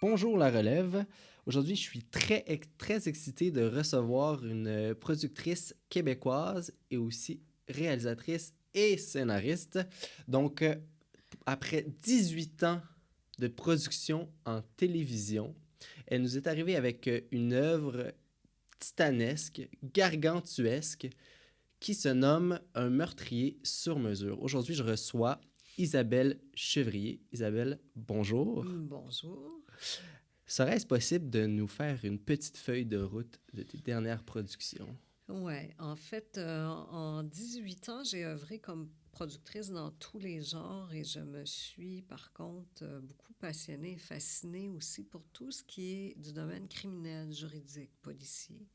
Bonjour la relève. Aujourd'hui, je suis très excité de recevoir une productrice québécoise et aussi réalisatrice et scénariste. Donc, après 18 ans de production en télévision, elle nous est arrivée avec une œuvre titanesque, gargantuesque, qui se nomme Un meurtrier sur mesure. Aujourd'hui, je reçois Isabelle Chevrier. Isabelle, bonjour. Bonjour. Serait-ce possible de nous faire une petite feuille de route de tes dernières productions? Ouais, en fait, en 18 ans, j'ai œuvré comme productrice dans tous les genres et je me suis, par contre, beaucoup passionnée et fascinée aussi pour tout ce qui est du domaine criminel, juridique, policier.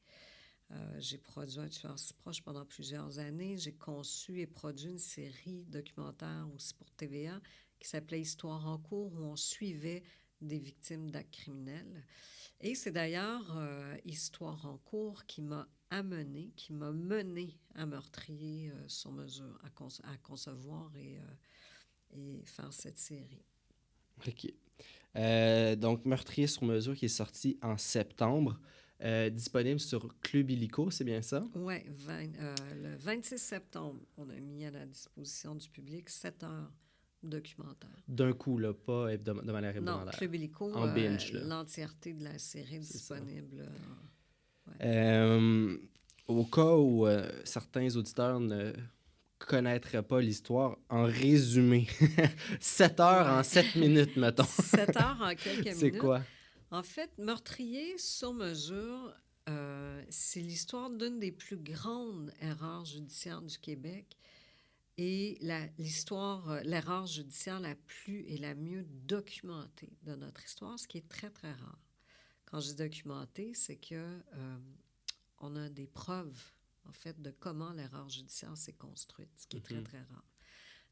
J'ai produit Un tueur si proche pendant plusieurs années. J'ai conçu et produit une série documentaire aussi pour TVA qui s'appelait Histoire en cours, où on suivait des victimes d'actes criminels. Et c'est d'ailleurs Histoire en cours qui m'a mené à meurtrier sur mesure, à concevoir et faire cette série. OK. Donc, Meurtrier sur mesure qui est sorti en septembre, disponible sur Club Illico, c'est bien ça? Oui, le 26 septembre, on a mis à la disposition du public 7 heures documentaire. D'un coup, là, pas de manière Non, hebdomadaire. Club Illico, En binge, là, l'entièreté de la série c'est ça. disponible. Ouais. Euh, Au cas où certains auditeurs ne connaîtraient pas l'histoire, en résumé, 7 heures en Ouais. 7 minutes, mettons. 7 heures en quelques C'est minutes. quoi? En fait, Meurtrier sur mesure, c'est l'histoire d'une des plus grandes erreurs judiciaires du Québec et l'erreur judiciaire la plus et la mieux documentée de notre histoire, ce qui est très, très rare. Quand je dis documenté, c'est que on a des preuves, en fait, de comment l'erreur judiciaire s'est construite, ce qui est très, Mhm. très rare.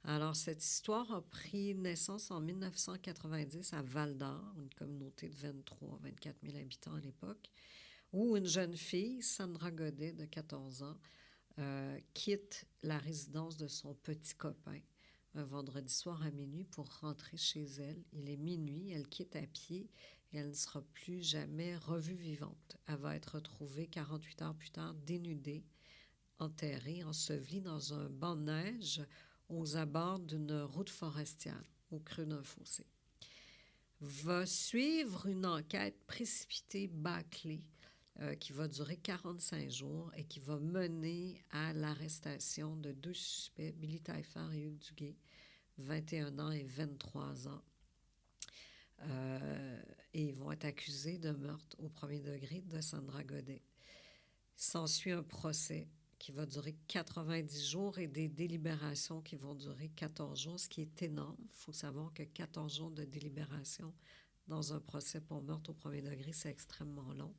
Alors, cette histoire a pris naissance en 1990 à Val-d'Or, une communauté de 23-24 000 habitants à l'époque, où une jeune fille, Sandra Godet, de 14 ans, quitte la résidence de son petit copain un vendredi soir à minuit pour rentrer chez elle. Il est minuit, elle quitte à pied et elle ne sera plus jamais revue vivante. Elle va être retrouvée 48 heures plus tard, dénudée, enterrée, ensevelie dans un banc de neige aux abords d'une route forestière, au creux d'un fossé. Va suivre une enquête précipitée, bâclée, qui va durer 45 jours et qui va mener à l'arrestation de deux suspects, Billy Taillefer et Hugues Duguay, 21 ans et 23 ans. Et ils vont être accusés de meurtre au premier degré de Sandra Godet. S'ensuit un procès qui va durer 90 jours et des délibérations qui vont durer 14 jours, ce qui est énorme. Il faut savoir que 14 jours de délibération dans un procès pour meurtre au premier degré, c'est extrêmement long.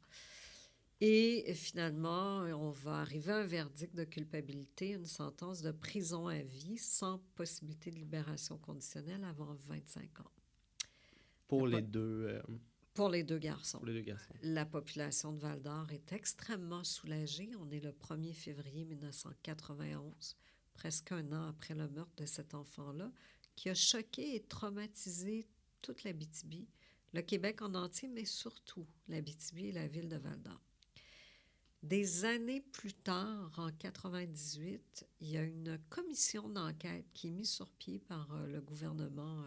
Et finalement, on va arriver à un verdict de culpabilité, une sentence de prison à vie sans possibilité de libération conditionnelle avant 25 ans. Pour Po- les deux, pour les deux garçons. pour les deux garçons. La population de Val-d'Or est extrêmement soulagée. On est le 1er février 1991, presque un an après le meurtre de cet enfant-là, qui a choqué et traumatisé toute l'Abitibi, le Québec en entier, mais surtout l'Abitibi et la ville de Val-d'Or. Des années plus tard, en 98, il y a une commission d'enquête qui est mise sur pied par le gouvernement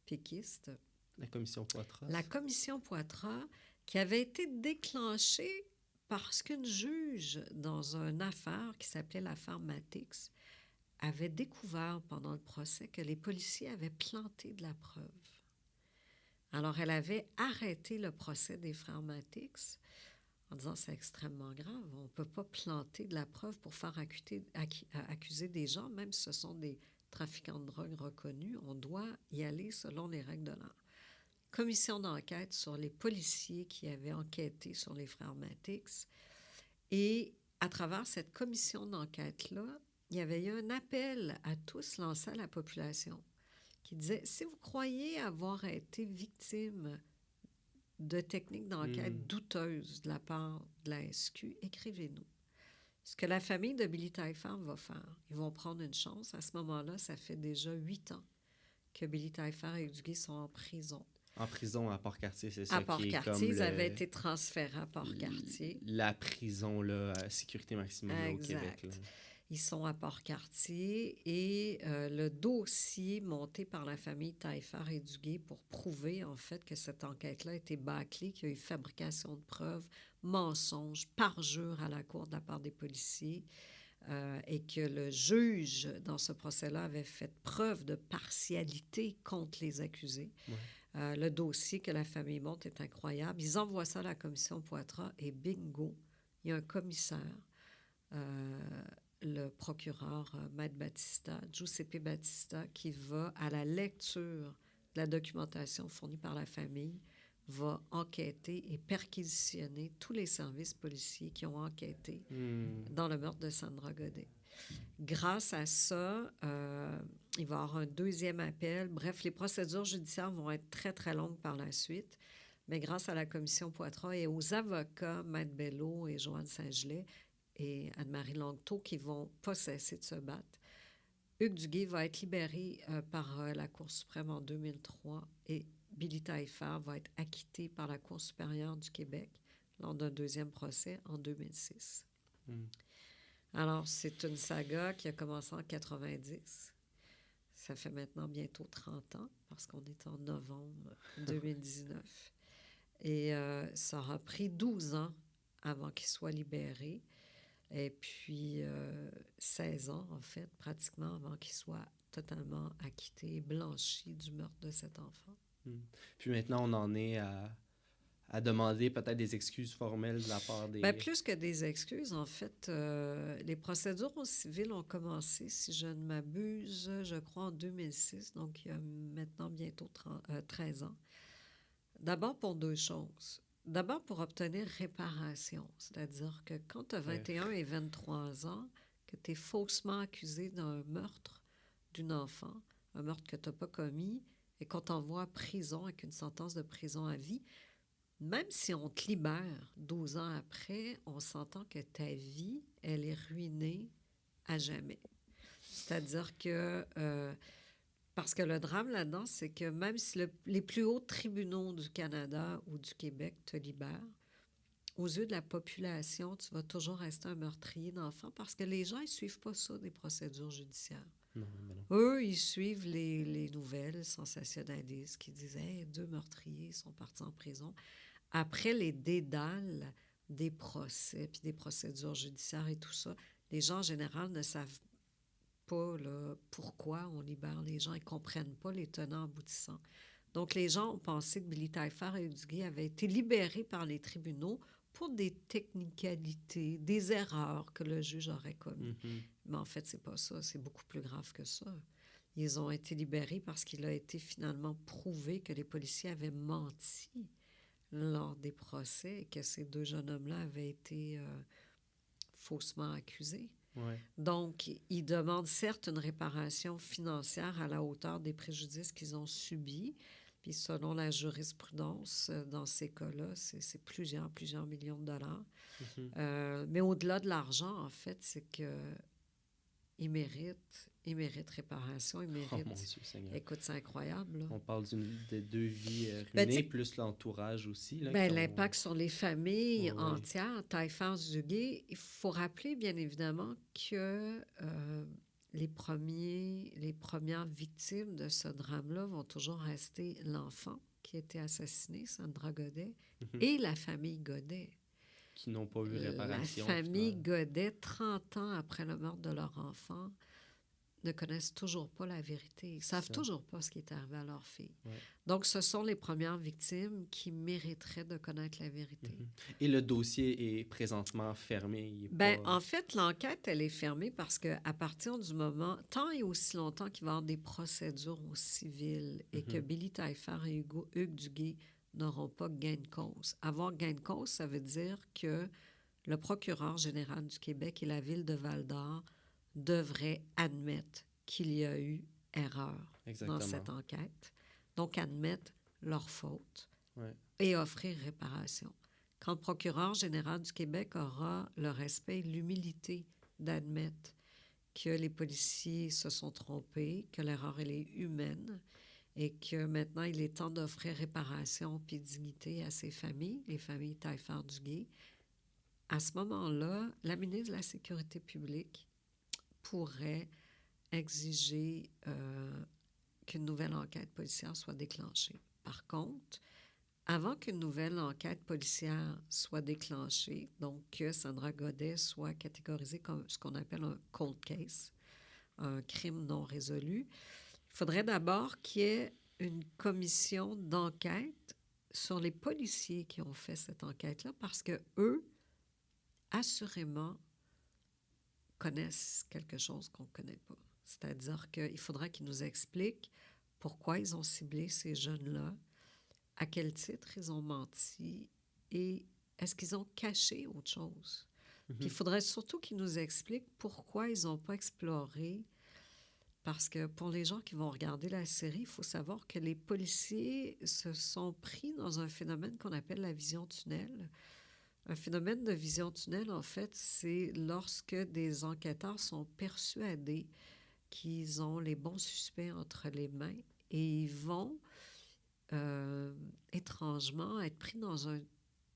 péquiste. La commission Poitras. La commission Poitras, qui avait été déclenchée parce qu'une juge, dans une affaire qui s'appelait l'affaire Matix, avait découvert pendant le procès que les policiers avaient planté de la preuve. Alors, elle avait arrêté le procès des frères Matix en disant c'est extrêmement grave, on ne peut pas planter de la preuve pour faire accuser des gens, même si ce sont des trafiquants de drogue reconnus, on doit y aller selon les règles de l'art. Commission d'enquête sur les policiers qui avaient enquêté sur les frères Matix. Et à travers cette commission d'enquête-là, il y avait eu un appel à tous lancé à la population qui disait, si vous croyez avoir été victime de techniques d'enquête douteuses de la part de la SQ, écrivez-nous. Ce que la famille de Billy Taillefer va faire, ils vont prendre une chance. À ce moment-là, ça fait déjà 8 ans que Billy Taillefer et Hugues Duguay sont en prison. En prison à Port-Cartier, c'est À ça qui est Port-Cartier, comme ils avaient été transférés à Port-Cartier. la prison là, à sécurité maximum là, au Québec. Là. Exact. Ils sont à Port-Cartier et le dossier monté par la famille Taillefer et Duguay pour prouver en fait que cette enquête-là a été bâclée, qu'il y a eu fabrication de preuves, mensonges, parjure à la cour de la part des policiers et que le juge dans ce procès-là avait fait preuve de partialité contre les accusés. Ouais. Le dossier que la famille monte est incroyable. Ils envoient ça à la commission Poitras et bingo, il y a un commissaire, le procureur Maître Battista, Giuseppe Battista, qui va à la lecture de la documentation fournie par la famille, va enquêter et perquisitionner tous les services policiers qui ont enquêté dans le meurtre de Sandra Godet. Grâce à ça, il va y avoir un deuxième appel. Bref, les procédures judiciaires vont être très, très longues par la suite. Mais grâce à la commission Poitras et aux avocats, Maître Bello et Joanne Saint-Gelais et Anne-Marie Langteau, qui vont pas cesser de se battre, Hugues Duguay va être libéré par la Cour suprême en 2003 et Billy Taillefer va être acquitté par la Cour supérieure du Québec lors d'un deuxième procès en 2006. Alors, c'est une saga qui a commencé en 90. Ça fait maintenant bientôt 30 ans, parce qu'on est en novembre 2019. Et ça aura pris 12 ans avant qu'il soit libéré. Et puis 16 ans, en fait, pratiquement avant qu'il soit totalement acquitté et blanchi du meurtre de cet enfant. Puis maintenant, on en est à demander peut-être des excuses formelles de la part des... Bien, plus que des excuses, en fait, les procédures au civil ont commencé, si je ne m'abuse, je crois en 2006, donc il y a maintenant bientôt 13 ans. D'abord pour deux choses. D'abord pour obtenir réparation, c'est-à-dire que quand tu as 21 et 23 ans, que tu es faussement accusé d'un meurtre d'une enfant, un meurtre que tu n'as pas commis, et qu'on t'envoie à prison avec une sentence de prison à vie, même si on te libère 12 ans après, on s'entend que ta vie, elle est ruinée à jamais. C'est-à-dire que... parce que le drame là-dedans, c'est que même si les plus hauts tribunaux du Canada ou du Québec te libèrent, aux yeux de la population, tu vas toujours rester un meurtrier d'enfants parce que les gens, ils ne suivent pas ça des procédures judiciaires. Non. Eux, ils suivent les nouvelles sensationnalistes qui disent hey, 2 meurtriers sont partis en prison. Après les dédales des procès puis des procédures judiciaires et tout ça, les gens en général ne savent pas là, pourquoi on libère les gens. Ils ne comprennent pas les tenants aboutissants. Donc, les gens ont pensé que Billy Taillefer et Duguay avaient été libérés par les tribunaux pour des technicalités, des erreurs que le juge aurait commises. Mais en fait, c'est pas ça. C'est beaucoup plus grave que ça. Ils ont été libérés parce qu'il a été finalement prouvé que les policiers avaient menti lors des procès et que ces 2 jeunes hommes-là avaient été faussement accusés. Ouais. Donc, ils demandent certes une réparation financière à la hauteur des préjudices qu'ils ont subis. Puis, selon la jurisprudence, dans ces cas-là, c'est plusieurs millions de dollars. Mais au-delà de l'argent, en fait, c'est qu'ils méritent réparation, ils méritent... Oh mon Dieu Seigneur. Écoute, c'est incroyable. Là. On parle de 2 vies ruinées, plus l'entourage aussi. Là, l'impact sur les familles entières, Taillefer, Duguay, il faut rappeler bien évidemment que les premières victimes de ce drame-là vont toujours rester l'enfant qui a été assassiné, Sandra Godet, et la famille Godet. Qui n'ont pas eu réparation. La famille Godet, 30 ans après le meurtre de leur enfant, ne connaissent toujours pas la vérité. Ils ne savent toujours pas ce qui est arrivé à leur fille. Ouais. Donc, ce sont les premières victimes qui mériteraient de connaître la vérité. Et le dossier est présentement fermé? En fait, l'enquête, elle est fermée parce qu'à partir du moment, tant et aussi longtemps qu'il va y avoir des procédures au civil et que Billy Taillefer et Hugues Duguay n'auront pas gain de cause. Avoir gain de cause, ça veut dire que le procureur général du Québec et la ville de Val-d'Or devraient admettre qu'il y a eu erreur dans cette enquête. Donc, admettre leur faute et offrir réparation. Quand le procureur général du Québec aura le respect et l'humilité d'admettre que les policiers se sont trompés, que l'erreur elle est humaine et que maintenant, il est temps d'offrir réparation puis dignité à ces familles, les familles Taillefer-Duguay. À ce moment-là, la ministre de la Sécurité publique pourrait exiger qu'une nouvelle enquête policière soit déclenchée. Par contre, avant qu'une nouvelle enquête policière soit déclenchée, donc que Sandra Godet soit catégorisée comme ce qu'on appelle un cold case, un crime non résolu, il faudrait d'abord qu'il y ait une commission d'enquête sur les policiers qui ont fait cette enquête-là, parce que eux, assurément, connaissent quelque chose qu'on ne connaît pas. C'est-à-dire qu'il faudra qu'ils nous expliquent pourquoi ils ont ciblé ces jeunes-là, à quel titre ils ont menti et est-ce qu'ils ont caché autre chose. Puis il faudrait surtout qu'ils nous expliquent pourquoi ils n'ont pas exploré, parce que pour les gens qui vont regarder la série, il faut savoir que les policiers se sont pris dans un phénomène qu'on appelle la vision tunnel. Un phénomène de vision tunnel, en fait, c'est lorsque des enquêteurs sont persuadés qu'ils ont les bons suspects entre les mains et ils vont étrangement être pris dans un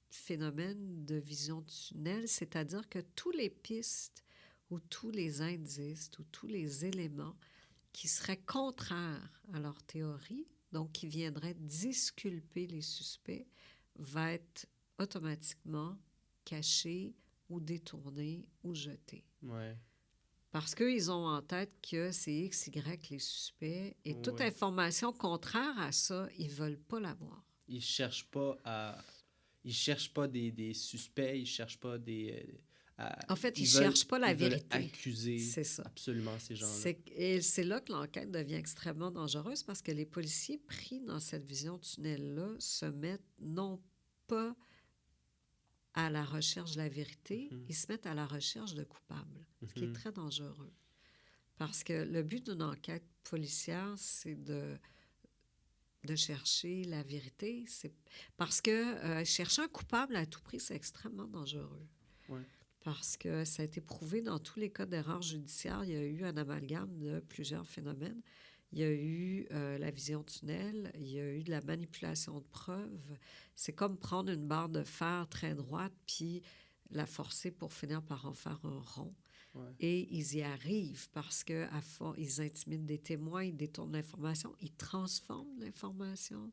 phénomène de vision tunnel, c'est-à-dire que tous les pistes ou tous les indices ou tous les éléments qui seraient contraires à leur théorie, donc qui viendraient disculper les suspects, va être automatiquement cachés ou détournés ou jetés. Ouais. Parce qu'ils ont en tête que c'est X, Y les suspects et toute Ouais. information contraire à ça, ils ne veulent pas l'avoir. Ils cherchent pas des suspects, ils cherchent pas des... En fait, ils ne veulent- cherchent pas la ils veulent vérité. accuser C'est ça. absolument ces gens-là. Et c'est là que l'enquête devient extrêmement dangereuse parce que les policiers pris dans cette vision tunnel-là se mettent non pas à la recherche de la vérité, ils se mettent à la recherche de coupables, ce qui est très dangereux. Parce que le but d'une enquête policière, c'est de chercher la vérité. Parce que chercher un coupable à tout prix, c'est extrêmement dangereux. Ouais. Parce que ça a été prouvé dans tous les cas d'erreurs judiciaires. Il y a eu un amalgame de plusieurs phénomènes. Il y a eu la vision tunnel, il y a eu de la manipulation de preuves. C'est comme prendre une barre de fer très droite puis la forcer pour finir par en faire un rond. Ouais. Et ils y arrivent parce qu'ils intimident des témoins, ils détournent l'information, ils transforment l'information,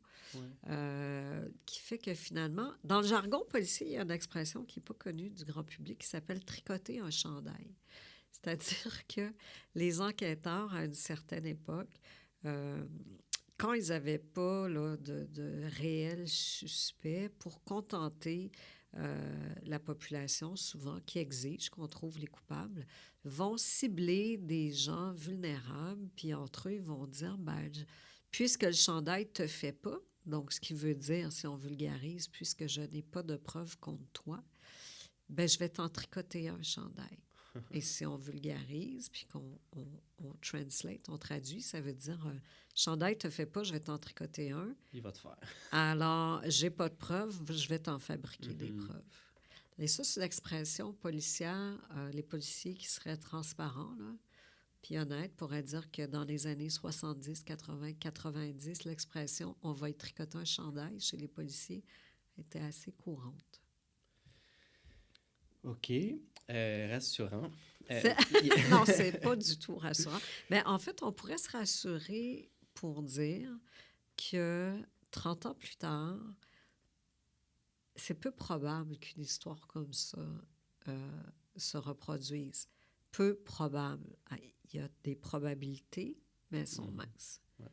qui fait que finalement, dans le jargon policier, il y a une expression qui n'est pas connue du grand public qui s'appelle « tricoter un chandail ». C'est-à-dire que les enquêteurs, à une certaine époque, quand ils n'avaient pas là, de réels suspects, pour contenter la population, souvent, qui exige qu'on trouve les coupables, vont cibler des gens vulnérables, puis entre eux, ils vont dire, puisque le chandail ne te fait pas, donc ce qui veut dire, si on vulgarise, puisque je n'ai pas de preuves contre toi, je vais t'en tricoter un chandail. Et si on vulgarise, puis qu'on translate, on traduit, ça veut dire chandail ne te fait pas, je vais t'en tricoter un. Il va te faire. Alors, j'ai pas de preuves, je vais t'en fabriquer des preuves. Et ça, c'est l'expression policière. Les policiers qui seraient transparents, là, puis honnêtes, pourraient dire que dans les années 70, 80, 90, l'expression « on va y tricoter un chandail » chez les policiers était assez courante. OK. Rassurant. Non, c'est pas du tout rassurant. Mais en fait, on pourrait se rassurer pour dire que 30 ans plus tard, c'est peu probable qu'une histoire comme ça se reproduise. Peu probable. Il y a des probabilités, mais elles sont minces. Ouais.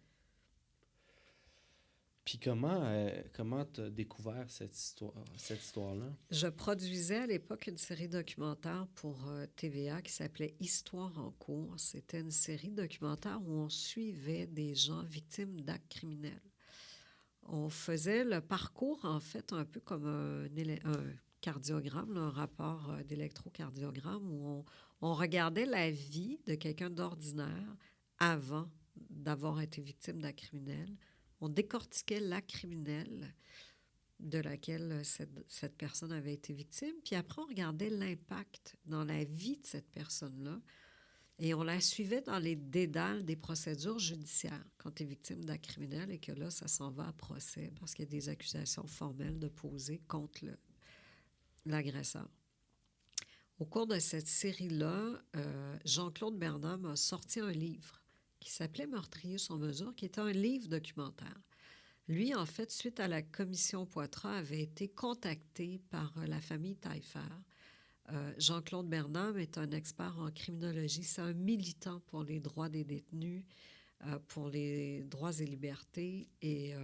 Puis comment tu as découvert cette histoire-là? Je produisais à l'époque une série documentaire pour TVA qui s'appelait « Histoire en cours ». C'était une série documentaire où on suivait des gens victimes d'actes criminels. On faisait le parcours, en fait, un peu comme un cardiogramme, un rapport d'électrocardiogramme, où on regardait la vie de quelqu'un d'ordinaire avant d'avoir été victime d'actes criminels. On décortiquait l'acte criminel de laquelle cette personne avait été victime, puis après, on regardait l'impact dans la vie de cette personne-là Et on la suivait dans les dédales des procédures judiciaires quand tu es victime d'actes criminels et que là, ça s'en va à procès parce qu'il y a des accusations formelles de poser contre l'agresseur. Au cours de cette série-là, Jean-Claude Bernard a sorti un livre qui s'appelait Meurtrier sur mesure, qui était un livre documentaire. Lui, en fait, suite à la commission Poitras, avait été contacté par la famille Taillefer. Jean-Claude Bernard est un expert en criminologie. C'est un militant pour les droits des détenus, pour les droits et libertés. Et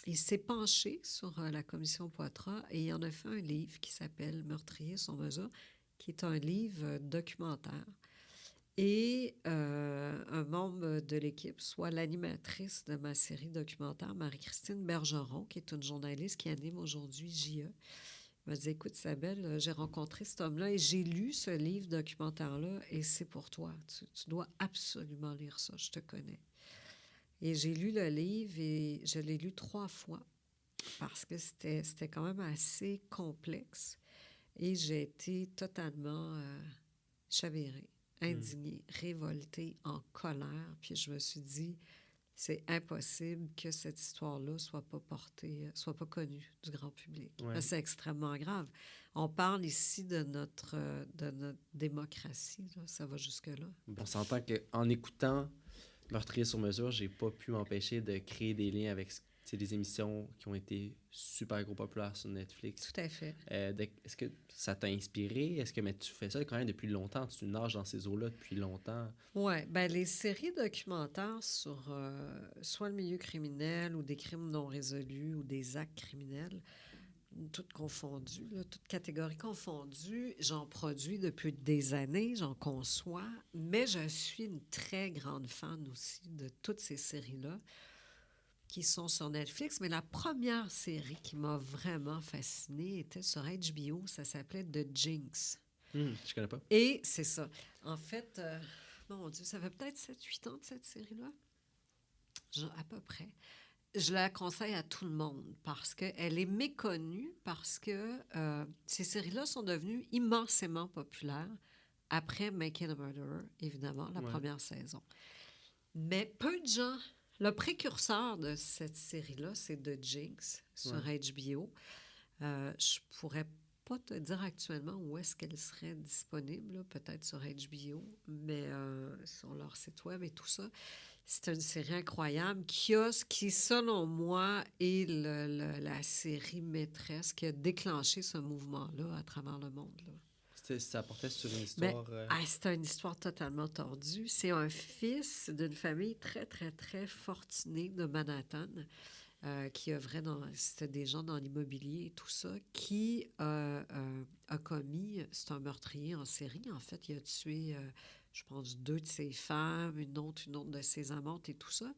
il s'est penché sur la commission Poitras et il en a fait un livre qui s'appelle Meurtrier sur mesure, qui est un livre documentaire. Et un membre de l'équipe, soit l'animatrice de ma série documentaire, Marie-Christine Bergeron, qui est une journaliste qui anime aujourd'hui J.E., m'a dit, écoute Isabelle, j'ai rencontré cet homme-là et j'ai lu ce livre documentaire-là et c'est pour toi. Tu dois absolument lire ça, je te connais. Et j'ai lu le livre et je l'ai lu 3 fois parce que c'était quand même assez complexe et j'ai été totalement chavirée, indignée, révoltée, en colère. Puis je me suis dit, c'est impossible que cette histoire-là soit pas connue du grand public. Ouais. C'est extrêmement grave. On parle ici de notre démocratie, là. Ça va jusque-là. On s'entend qu'en écoutant Meurtrier sur mesure, j'ai pas pu m'empêcher de créer des liens avec des émissions qui ont été super gros populaires sur Netflix. Tout à fait. Est-ce que ça t'a inspiré? Mais tu fais ça quand même depuis longtemps? Tu nages dans ces eaux-là depuis longtemps? Oui, bien les séries documentaires sur soit le milieu criminel ou des crimes non résolus ou des actes criminels, toutes confondues, là, toutes catégories confondues, j'en produis depuis des années, j'en conçois, mais je suis une très grande fan aussi de toutes ces séries-là qui sont sur Netflix. Mais la première série qui m'a vraiment fascinée était sur HBO, ça s'appelait The Jinx. Je connais pas. Et c'est ça. En fait, mon Dieu, ça fait peut-être 7-8 ans de cette série-là, à peu près. Je la conseille à tout le monde parce qu'elle est méconnue, parce que ces séries-là sont devenues immensément populaires après Making a Murderer, évidemment, la première saison. Mais peu de gens... Le précurseur de cette série-là, c'est The Jinx sur HBO. Je pourrais pas te dire actuellement où est-ce qu'elle serait disponible, là, peut-être sur HBO, mais sur leur site web et tout ça. C'est une série incroyable qui, selon moi, est la série maîtresse qui a déclenché ce mouvement-là à travers le monde, là. Ça portait sur une histoire... c'est une histoire totalement tordue. C'est un fils d'une famille très, très, très fortunée de Manhattan qui œuvrait c'était des gens dans l'immobilier et tout ça, qui a commis... C'est un meurtrier en série. En fait, il a tué, je pense, 2 de ses femmes, une autre de ses amantes et tout ça.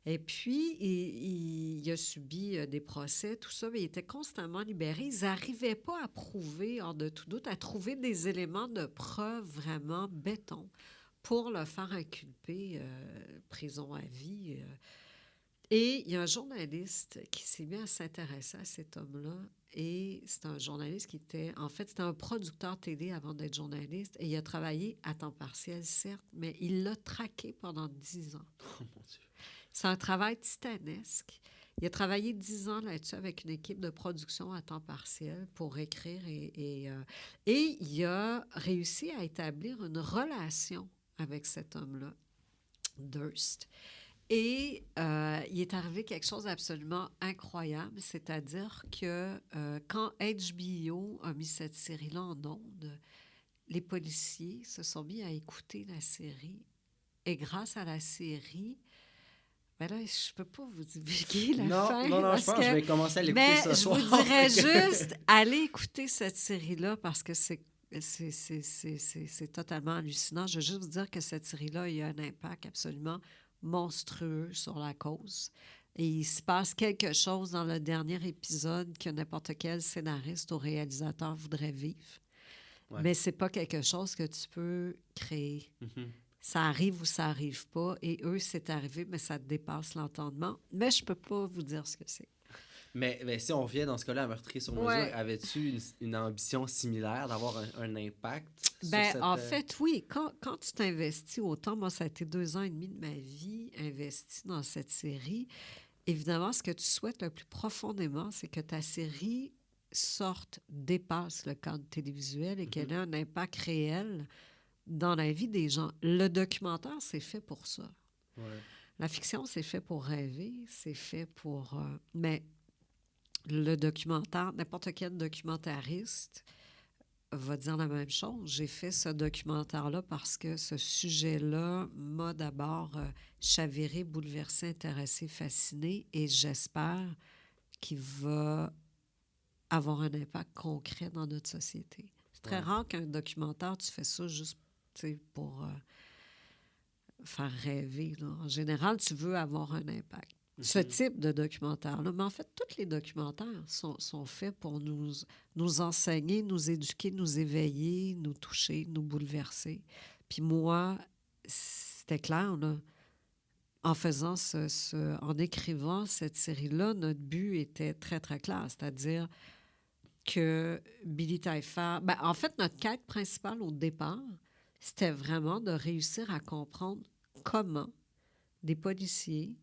Et puis, il a subi des procès, tout ça, mais il était constamment libéré. Ils n'arrivaient pas à prouver, hors de tout doute, à trouver des éléments de preuve vraiment béton pour le faire inculper, prison à vie. Et il y a un journaliste qui s'est mis à s'intéresser à cet homme-là. Et c'est un journaliste qui était... En fait, c'était un producteur télé avant d'être journaliste. Et il a travaillé à temps partiel, certes, mais il l'a traqué pendant 10 ans. Oh mon Dieu. C'est un travail titanesque. Il a travaillé 10 ans là-dessus avec une équipe de production à temps partiel pour écrire et il a réussi à établir une relation avec cet homme-là, Durst. Et il est arrivé quelque chose d'absolument incroyable, c'est-à-dire que quand HBO a mis cette série-là en ondes, les policiers se sont mis à écouter la série. Et grâce à la série... Ben là, je ne peux pas vous divulguer la fin. Non, je pense que je vais commencer à l'écouter ce soir. Mais je vous dirais juste, allez écouter cette série-là parce que c'est totalement hallucinant. Je veux juste vous dire que cette série-là, il y a un impact absolument monstrueux sur la cause. Et il se passe quelque chose dans le dernier épisode que n'importe quel scénariste ou réalisateur voudrait vivre. Ouais. Mais ce n'est pas quelque chose que tu peux créer. Mm-hmm. Ça arrive ou ça n'arrive pas. Et eux, c'est arrivé, mais ça dépasse l'entendement. Mais je ne peux pas vous dire ce que c'est. Mais si on revient dans ce cas-là à Meurtrier sur mesure, avais-tu une ambition similaire d'avoir un impact En fait, oui. Quand tu t'investis autant, moi, ça a été 2 ans et demi de ma vie investi dans cette série. Évidemment, ce que tu souhaites le plus profondément, c'est que ta série dépasse le cadre télévisuel et qu'elle ait un impact réel dans la vie des gens. Le documentaire, c'est fait pour ça. Ouais. La fiction, c'est fait pour rêver, c'est fait pour... mais le documentaire, n'importe quel documentariste va dire la même chose. J'ai fait ce documentaire-là parce que ce sujet-là m'a d'abord chaviré, bouleversé, intéressé, fasciné, et j'espère qu'il va avoir un impact concret dans notre société. C'est très rare qu'un documentaire, tu fais ça juste pour faire rêver. Là. En général, tu veux avoir un impact. Ce type de documentaire-là. Mais en fait, tous les documentaires sont faits pour nous enseigner, nous éduquer, nous éveiller, nous toucher, nous bouleverser. Puis moi, c'était clair, là, en écrivant cette série-là, notre but était très, très clair. C'est-à-dire que Billy Taillefer... en fait, notre quête principale au départ, c'était vraiment de réussir à comprendre comment des policiers,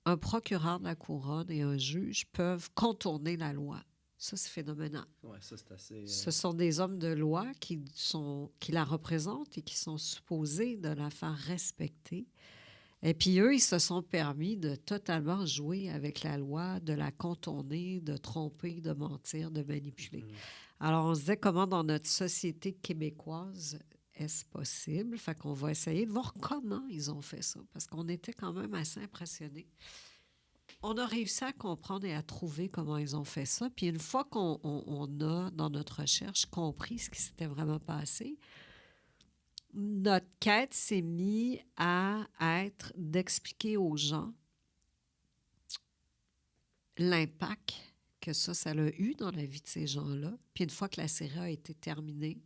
un procureur de la couronne et un juge peuvent contourner la loi. Ça, c'est phénoménal. Ouais, ça, c'est assez... Ce sont des hommes de loi qui la représentent et qui sont supposés de la faire respecter. Et puis eux, ils se sont permis de totalement jouer avec la loi, de la contourner, de tromper, de mentir, de manipuler. Alors, on se disait comment dans notre société québécoise est-ce possible? Fait qu'on va essayer de voir comment ils ont fait ça, parce qu'on était quand même assez impressionnés. On a réussi à comprendre et à trouver comment ils ont fait ça. Puis une fois qu'on a, dans notre recherche, compris ce qui s'était vraiment passé, notre quête s'est mise à être d'expliquer aux gens l'impact que ça a eu dans la vie de ces gens-là. Puis une fois que la série a été terminée,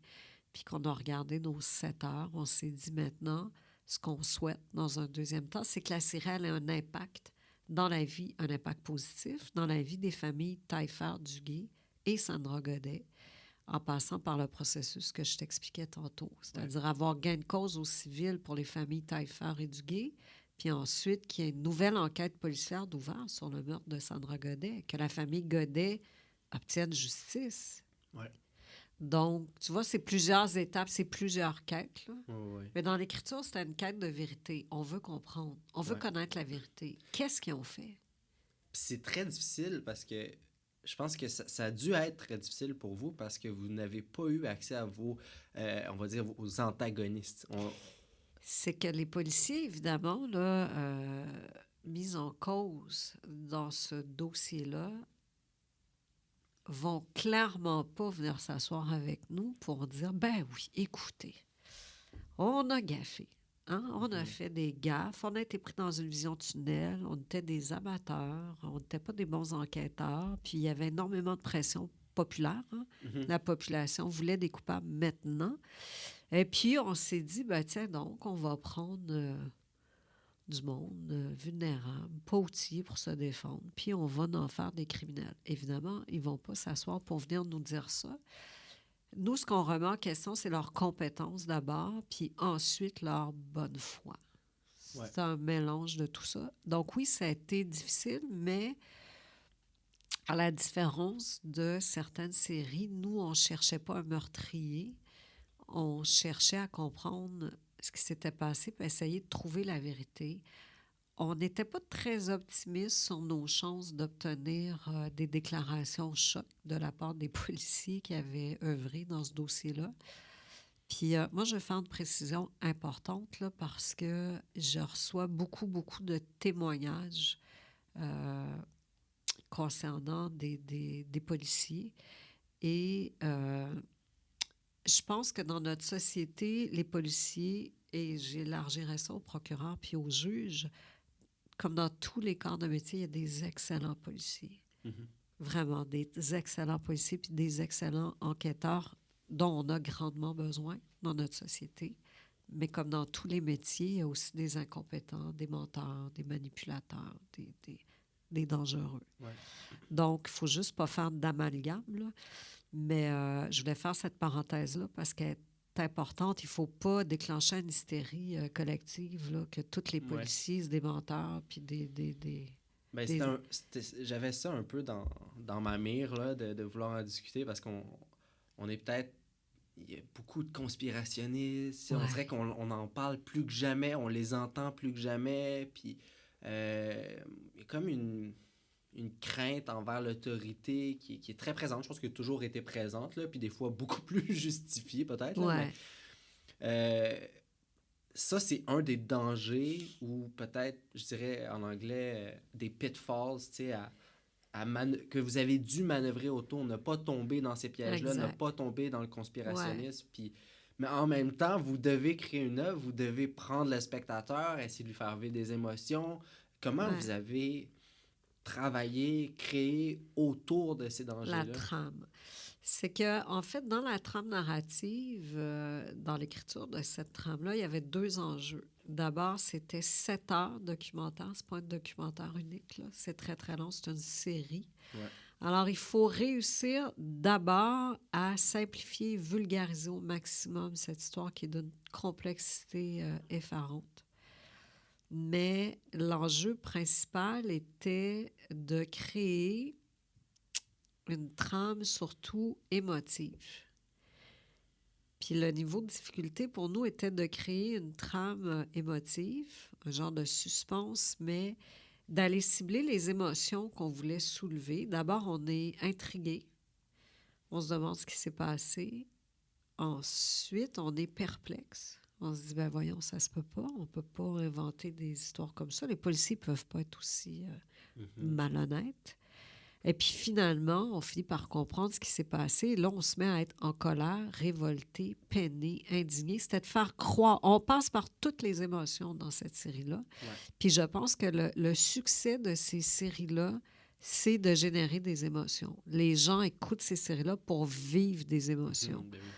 puis qu'on a regardé nos 7 heures, on s'est dit maintenant, ce qu'on souhaite dans un deuxième temps, c'est que la série ait un impact dans la vie, un impact positif, dans la vie des familles Taillefer-Duguay et Sandra Godet, en passant par le processus que je t'expliquais tantôt. C'est-à-dire avoir gain de cause au civil pour les familles Taillefer et Duguay, puis ensuite qu'il y ait une nouvelle enquête policière d'ouvert sur le meurtre de Sandra Godet, que la famille Godet obtienne justice. Ouais. Donc, tu vois, c'est plusieurs étapes, c'est plusieurs quêtes. Là. Ouais. Mais dans l'écriture, c'est une quête de vérité. On veut comprendre. On veut connaître la vérité. Qu'est-ce qu'ils ont fait? Puis c'est très difficile parce que je pense que ça a dû être très difficile pour vous parce que vous n'avez pas eu accès à vos, on va dire, vos antagonistes. C'est que les policiers, évidemment, là, mis en cause dans ce dossier-là, vont clairement pas venir s'asseoir avec nous pour dire, ben oui, écoutez, on a gaffé, hein? On a fait des gaffes, on a été pris dans une vision tunnel, on était des amateurs, on n'était pas des bons enquêteurs, puis il y avait énormément de pression populaire. Hein? La population voulait des coupables maintenant. Et puis, on s'est dit, ben tiens donc, on va prendre du monde vulnérable, pas outillé pour se défendre, puis on va en faire des criminels. Évidemment, ils ne vont pas s'asseoir pour venir nous dire ça. Nous, ce qu'on remet en question, c'est leur compétence d'abord, puis ensuite leur bonne foi. Ouais. C'est un mélange de tout ça. Donc oui, ça a été difficile, mais à la différence de certaines séries, nous, on ne cherchait pas un meurtrier. On cherchait à comprendre ce qui s'était passé pour essayer de trouver la vérité. On n'était pas très optimiste sur nos chances d'obtenir des déclarations choc de la part des policiers qui avaient œuvré dans ce dossier-là. Puis moi, je vais faire une précision importante là, parce que je reçois beaucoup, beaucoup de témoignages concernant des policiers. Et je pense que dans notre société, les policiers, et j'élargirais ça aux procureurs puis aux juges, comme dans tous les corps de métier, il y a des excellents policiers. Vraiment, des excellents policiers puis des excellents enquêteurs dont on a grandement besoin dans notre société. Mais comme dans tous les métiers, il y a aussi des incompétents, des menteurs, des manipulateurs, des dangereux. Ouais. Donc, il ne faut juste pas faire d'amalgame, là. Mais je voulais faire cette parenthèse-là parce qu'elle est importante. Il ne faut pas déclencher une hystérie collective, là, que tous les Ouais. policiers, c'est des menteurs, puis Ben, des- j'avais ça un peu dans ma mire, là, de vouloir en discuter, parce qu'on est peut-être... Il y a beaucoup de conspirationnistes. On dirait Ouais, qu'on en parle plus que jamais, on les entend plus que jamais. Puis il y a comme une crainte envers l'autorité qui est très présente. Je pense qu'elle a toujours été présente, là, puis des fois beaucoup plus justifiée peut-être. Là, mais ouais, euh, ça, c'est un des dangers, ou peut-être, je dirais en anglais, des pitfalls, tu sais, que vous avez dû manœuvrer autour, ne pas tomber dans ces pièges-là, ne exact. pas tomber dans le Ouais, conspirationnisme. Puis, mais en même temps, vous devez créer une œuvre, vous devez prendre le spectateur, essayer de lui faire vivre des émotions. Comment ouais. vous avez travaillé, créé autour de ces La dangers-là? trame. C'est que, en fait, dans la trame narrative, dans l'écriture de cette trame-là, il y avait 2 enjeux. D'abord, c'était 7 heures documentaire. C'est pas un documentaire unique, là. C'est très, très long. C'est une série. Ouais. Alors, il faut réussir d'abord à simplifier, vulgariser au maximum cette histoire qui est d'une complexité effarante. Mais l'enjeu principal était de créer une trame surtout émotive. Puis le niveau de difficulté pour nous était de créer une trame émotive, un genre de suspense, mais d'aller cibler les émotions qu'on voulait soulever. D'abord, on est intrigué. On se demande ce qui s'est passé. Ensuite, on est perplexe. On se dit, ben voyons, ça se peut pas. On peut pas inventer des histoires comme ça. Les policiers peuvent pas être aussi Mhm. malhonnêtes. Et puis finalement, on finit par comprendre ce qui s'est passé. Et là, on se met à être en colère, révolté, peiné, indigné. C'était de faire croire. On passe par toutes les émotions dans cette série-là. Ouais. Puis je pense que le succès de ces séries-là, c'est de générer des émotions. Les gens écoutent ces séries-là pour vivre des émotions. Mhm, ben oui.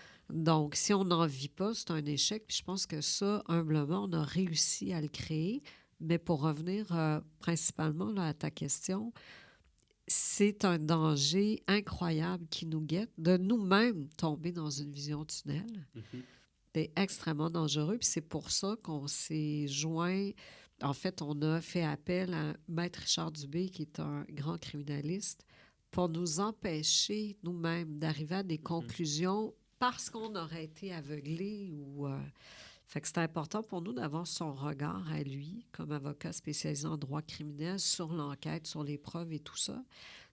Donc, si on n'en vit pas, c'est un échec. Puis je pense que ça, humblement, on a réussi à le créer. Mais pour revenir principalement là, à ta question, c'est un danger incroyable qui nous guette de nous-mêmes tomber dans une vision tunnel. Mhm. C'est extrêmement dangereux. Puis c'est pour ça qu'on s'est joint. En fait, on a fait appel à Maître Richard Dubé, qui est un grand criminaliste, pour nous empêcher nous-mêmes d'arriver à des conclusions parce qu'on aurait été aveuglés ou... Fait que c'est important pour nous d'avoir son regard à lui, comme avocat spécialisé en droit criminel, sur l'enquête, sur les preuves et tout ça.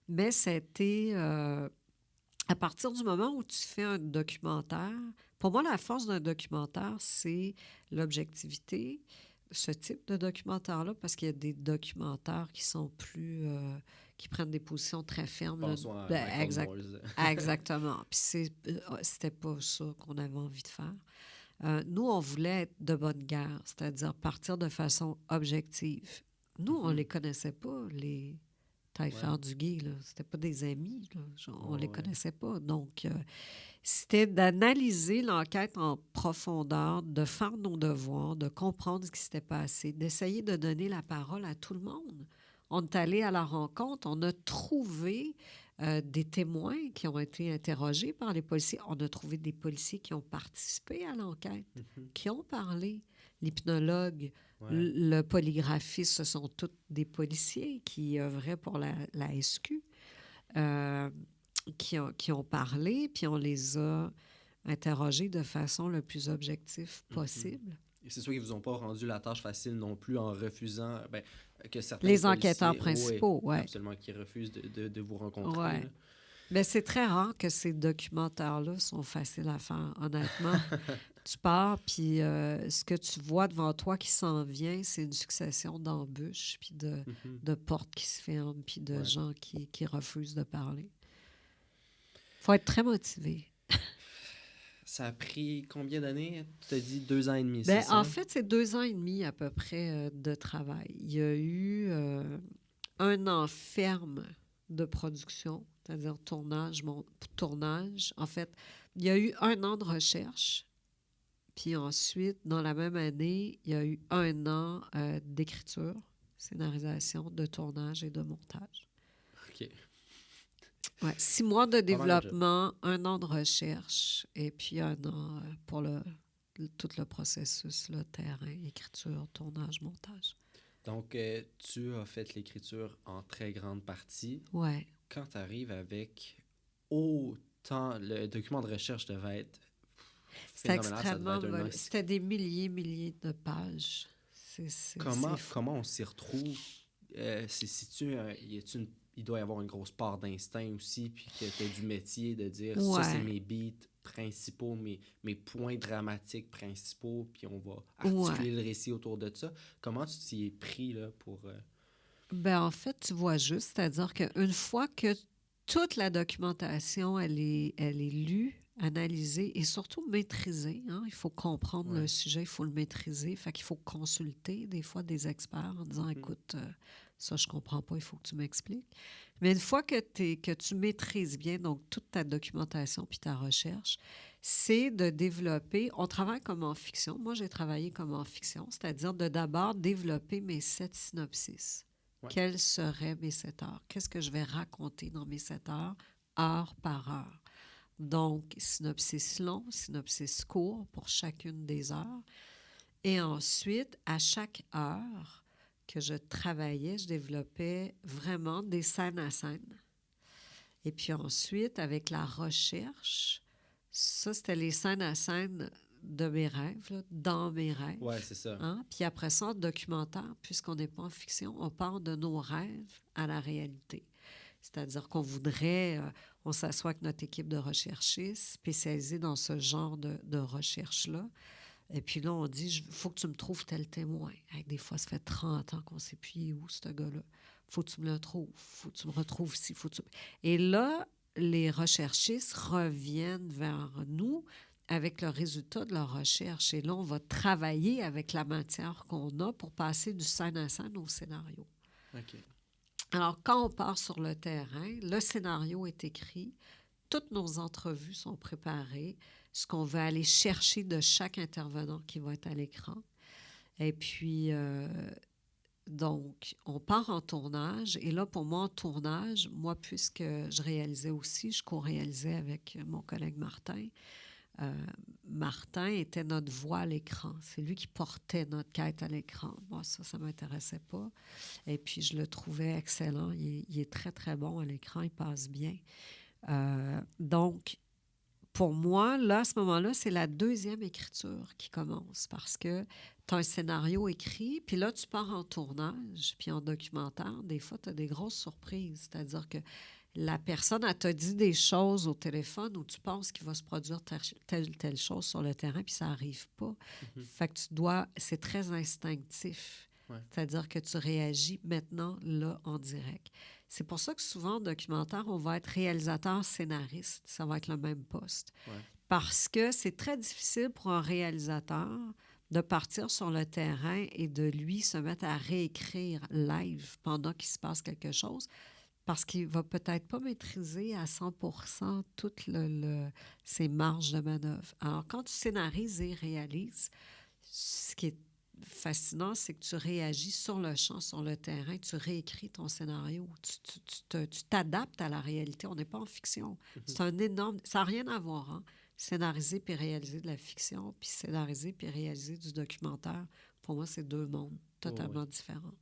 Mais c'était à partir du moment où tu fais un documentaire, pour moi, la force d'un documentaire, c'est l'objectivité, ce type de documentaire-là, parce qu'il y a des documentaires qui sont plus... qui prennent des positions très fermes. Là, Pensons à Michael Moores. exactement. Puis c'était pas ça qu'on avait envie de faire. Nous, on voulait être de bonne guerre, c'est-à-dire partir de façon objective. Nous, on les connaissait pas, les Taillefer Duguay, là. C'était pas des amis, là. On les connaissait pas. Donc, c'était d'analyser l'enquête en profondeur, de faire nos devoirs, de comprendre ce qui s'était passé, d'essayer de donner la parole à tout le monde. On est allé à la rencontre, on a trouvé des témoins qui ont été interrogés par les policiers. On a trouvé des policiers qui ont participé à l'enquête, qui ont parlé. L'hypnologue, Ouais. le polygraphiste, ce sont tous des policiers qui œuvraient pour la SQ, qui ont parlé, puis on les a interrogés de façon le plus objective possible. Et c'est sûr qu'ils vous ont pas rendu la tâche facile non plus en refusant que certains Les policiers, enquêteurs principaux, oui. absolument, qui refusent de vous rencontrer. Ouais. Là. Mais c'est très rare que ces documentaires-là sont faciles à faire, honnêtement. Tu pars, puis ce que tu vois devant toi qui s'en vient, c'est une succession d'embûches, puis de portes qui se ferment, puis de gens qui refusent de parler. Il faut être très motivé. Ça a pris combien d'années? Tu t'as dit 2 ans et demi, Ben, c'est ça? en fait, c'est 2 ans et demi à peu près de travail. Il y a eu 1 an ferme de production, c'est-à-dire tournage. En fait, il y a eu 1 an de recherche. Puis ensuite, dans la même année, il y a eu 1 an d'écriture, scénarisation, de tournage et de montage. OK. Ouais, 6 mois de Pas mal de job. développement, 1 an de recherche et puis 1 an pour tout le processus, le terrain, écriture, tournage, montage. Donc, tu as fait l'écriture en très grande partie. Ouais. Quand tu arrives avec autant, le document de recherche devait être C'était phénoménal, ça devait extrêmement être C'était des milliers de pages. C'est fou. comment on s'y retrouve? Il doit y avoir une grosse part d'instinct aussi, puis que tu as du métier de dire ça, c'est Ouais, mes beats principaux, mes points dramatiques principaux, puis on va ouais. articuler le récit autour de ça. Comment tu t'y es pris là, pour. Ben, en fait, tu vois juste, c'est-à-dire qu'une fois que toute la documentation, elle est lue, analysée et surtout maîtrisée, hein, il faut comprendre Ouais. le sujet, il faut le maîtriser, fait qu'il faut consulter des fois des experts en disant, Mhm. écoute, ça, je comprends pas, il faut que tu m'expliques. Mais une fois que tu maîtrises bien donc toute ta documentation puis ta recherche, c'est de développer, on travaille comme en fiction, moi j'ai travaillé comme en fiction, c'est-à-dire de d'abord développer mes 7 synopsis. Ouais. Quels seraient mes 7 heures? Qu'est-ce que je vais raconter dans mes 7 heures, heure par heure? Donc, synopsis long, synopsis court pour chacune des heures. Et ensuite, à chaque heure que je travaillais, je développais vraiment des scènes à scène. Et puis ensuite, avec la recherche, ça, c'était les scènes à scène de mes rêves, là, dans mes rêves. Ouais, c'est ça. Hein? Puis après ça, en documentaire, puisqu'on n'est pas en fiction, on part de nos rêves à la réalité. C'est-à-dire qu'on voudrait, on s'assoit avec notre équipe de recherchistes spécialisés dans ce genre de recherche-là. Et puis là, on dit, il faut que tu me trouves tel témoin. Hey, des fois, ça fait 30 ans qu'on ne sait plus il est où, ce gars-là. Faut que tu me le trouves. Faut que tu me retrouves ici. Et là, les recherchistes reviennent vers nous avec le résultat de leur recherche. Et là, on va travailler avec la matière qu'on a pour passer du scène à scène au scénario. OK. Alors, quand on part sur le terrain, le scénario est écrit, toutes nos entrevues sont préparées, ce qu'on va aller chercher de chaque intervenant qui va être à l'écran. Et puis, donc, on part en tournage. Et là, pour moi, en tournage, moi, puisque je réalisais aussi, je co-réalisais avec mon collègue Martin. Martin était notre voix à l'écran. C'est lui qui portait notre quête à l'écran. Moi, ça ne m'intéressait pas. Et puis, je le trouvais excellent. Il est très, très bon à l'écran. Il passe bien. Donc, pour moi, là, à ce moment-là, c'est la deuxième écriture qui commence parce que tu as un scénario écrit, puis là, tu pars en tournage, puis en documentaire. Des fois, tu as des grosses surprises. C'est-à-dire que la personne, elle t'a dit des choses au téléphone où tu penses qu'il va se produire telle chose sur le terrain, puis ça n'arrive pas. Fait que c'est très instinctif. Ouais. C'est-à-dire que tu réagis maintenant, là, en direct. C'est pour ça que souvent, en documentaire, on va être réalisateur-scénariste. Ça va être le même poste. Ouais. Parce que c'est très difficile pour un réalisateur de partir sur le terrain et de lui se mettre à réécrire live pendant qu'il se passe quelque chose parce qu'il ne va peut-être pas maîtriser à 100% toutes ses marges de manœuvre. Alors, quand tu scénarises et réalises, ce qui est fascinant, c'est que tu réagis sur le champ, sur le terrain, tu réécris ton scénario, tu t'adaptes à la réalité. On n'est pas en fiction. C'est un énorme... Ça n'a rien à voir, hein? Scénariser puis réaliser de la fiction, puis scénariser puis réaliser du documentaire. Pour moi, c'est deux mondes totalement différents.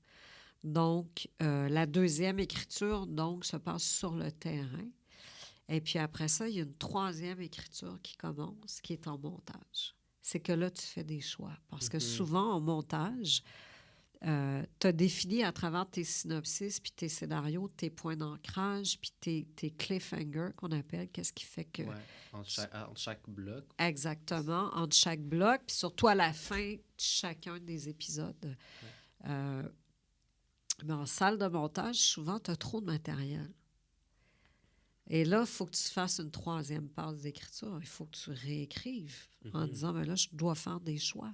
Donc, la deuxième écriture, donc, se passe sur le terrain. Et puis après ça, il y a une troisième écriture qui commence, qui est en montage. C'est que là, tu fais des choix. Parce que souvent, en montage, tu as défini à travers tes synopsis, puis tes scénarios, tes points d'ancrage, puis tes cliffhangers qu'on appelle. Qu'est-ce qui fait que... Ouais, entre chaque bloc. Exactement, entre chaque bloc, puis surtout à la fin de chacun des épisodes. Ouais. Mais en salle de montage, souvent, tu as trop de matériel. Et là, il faut que tu fasses une troisième passe d'écriture. Il faut que tu réécrives en disant, ben là, je dois faire des choix.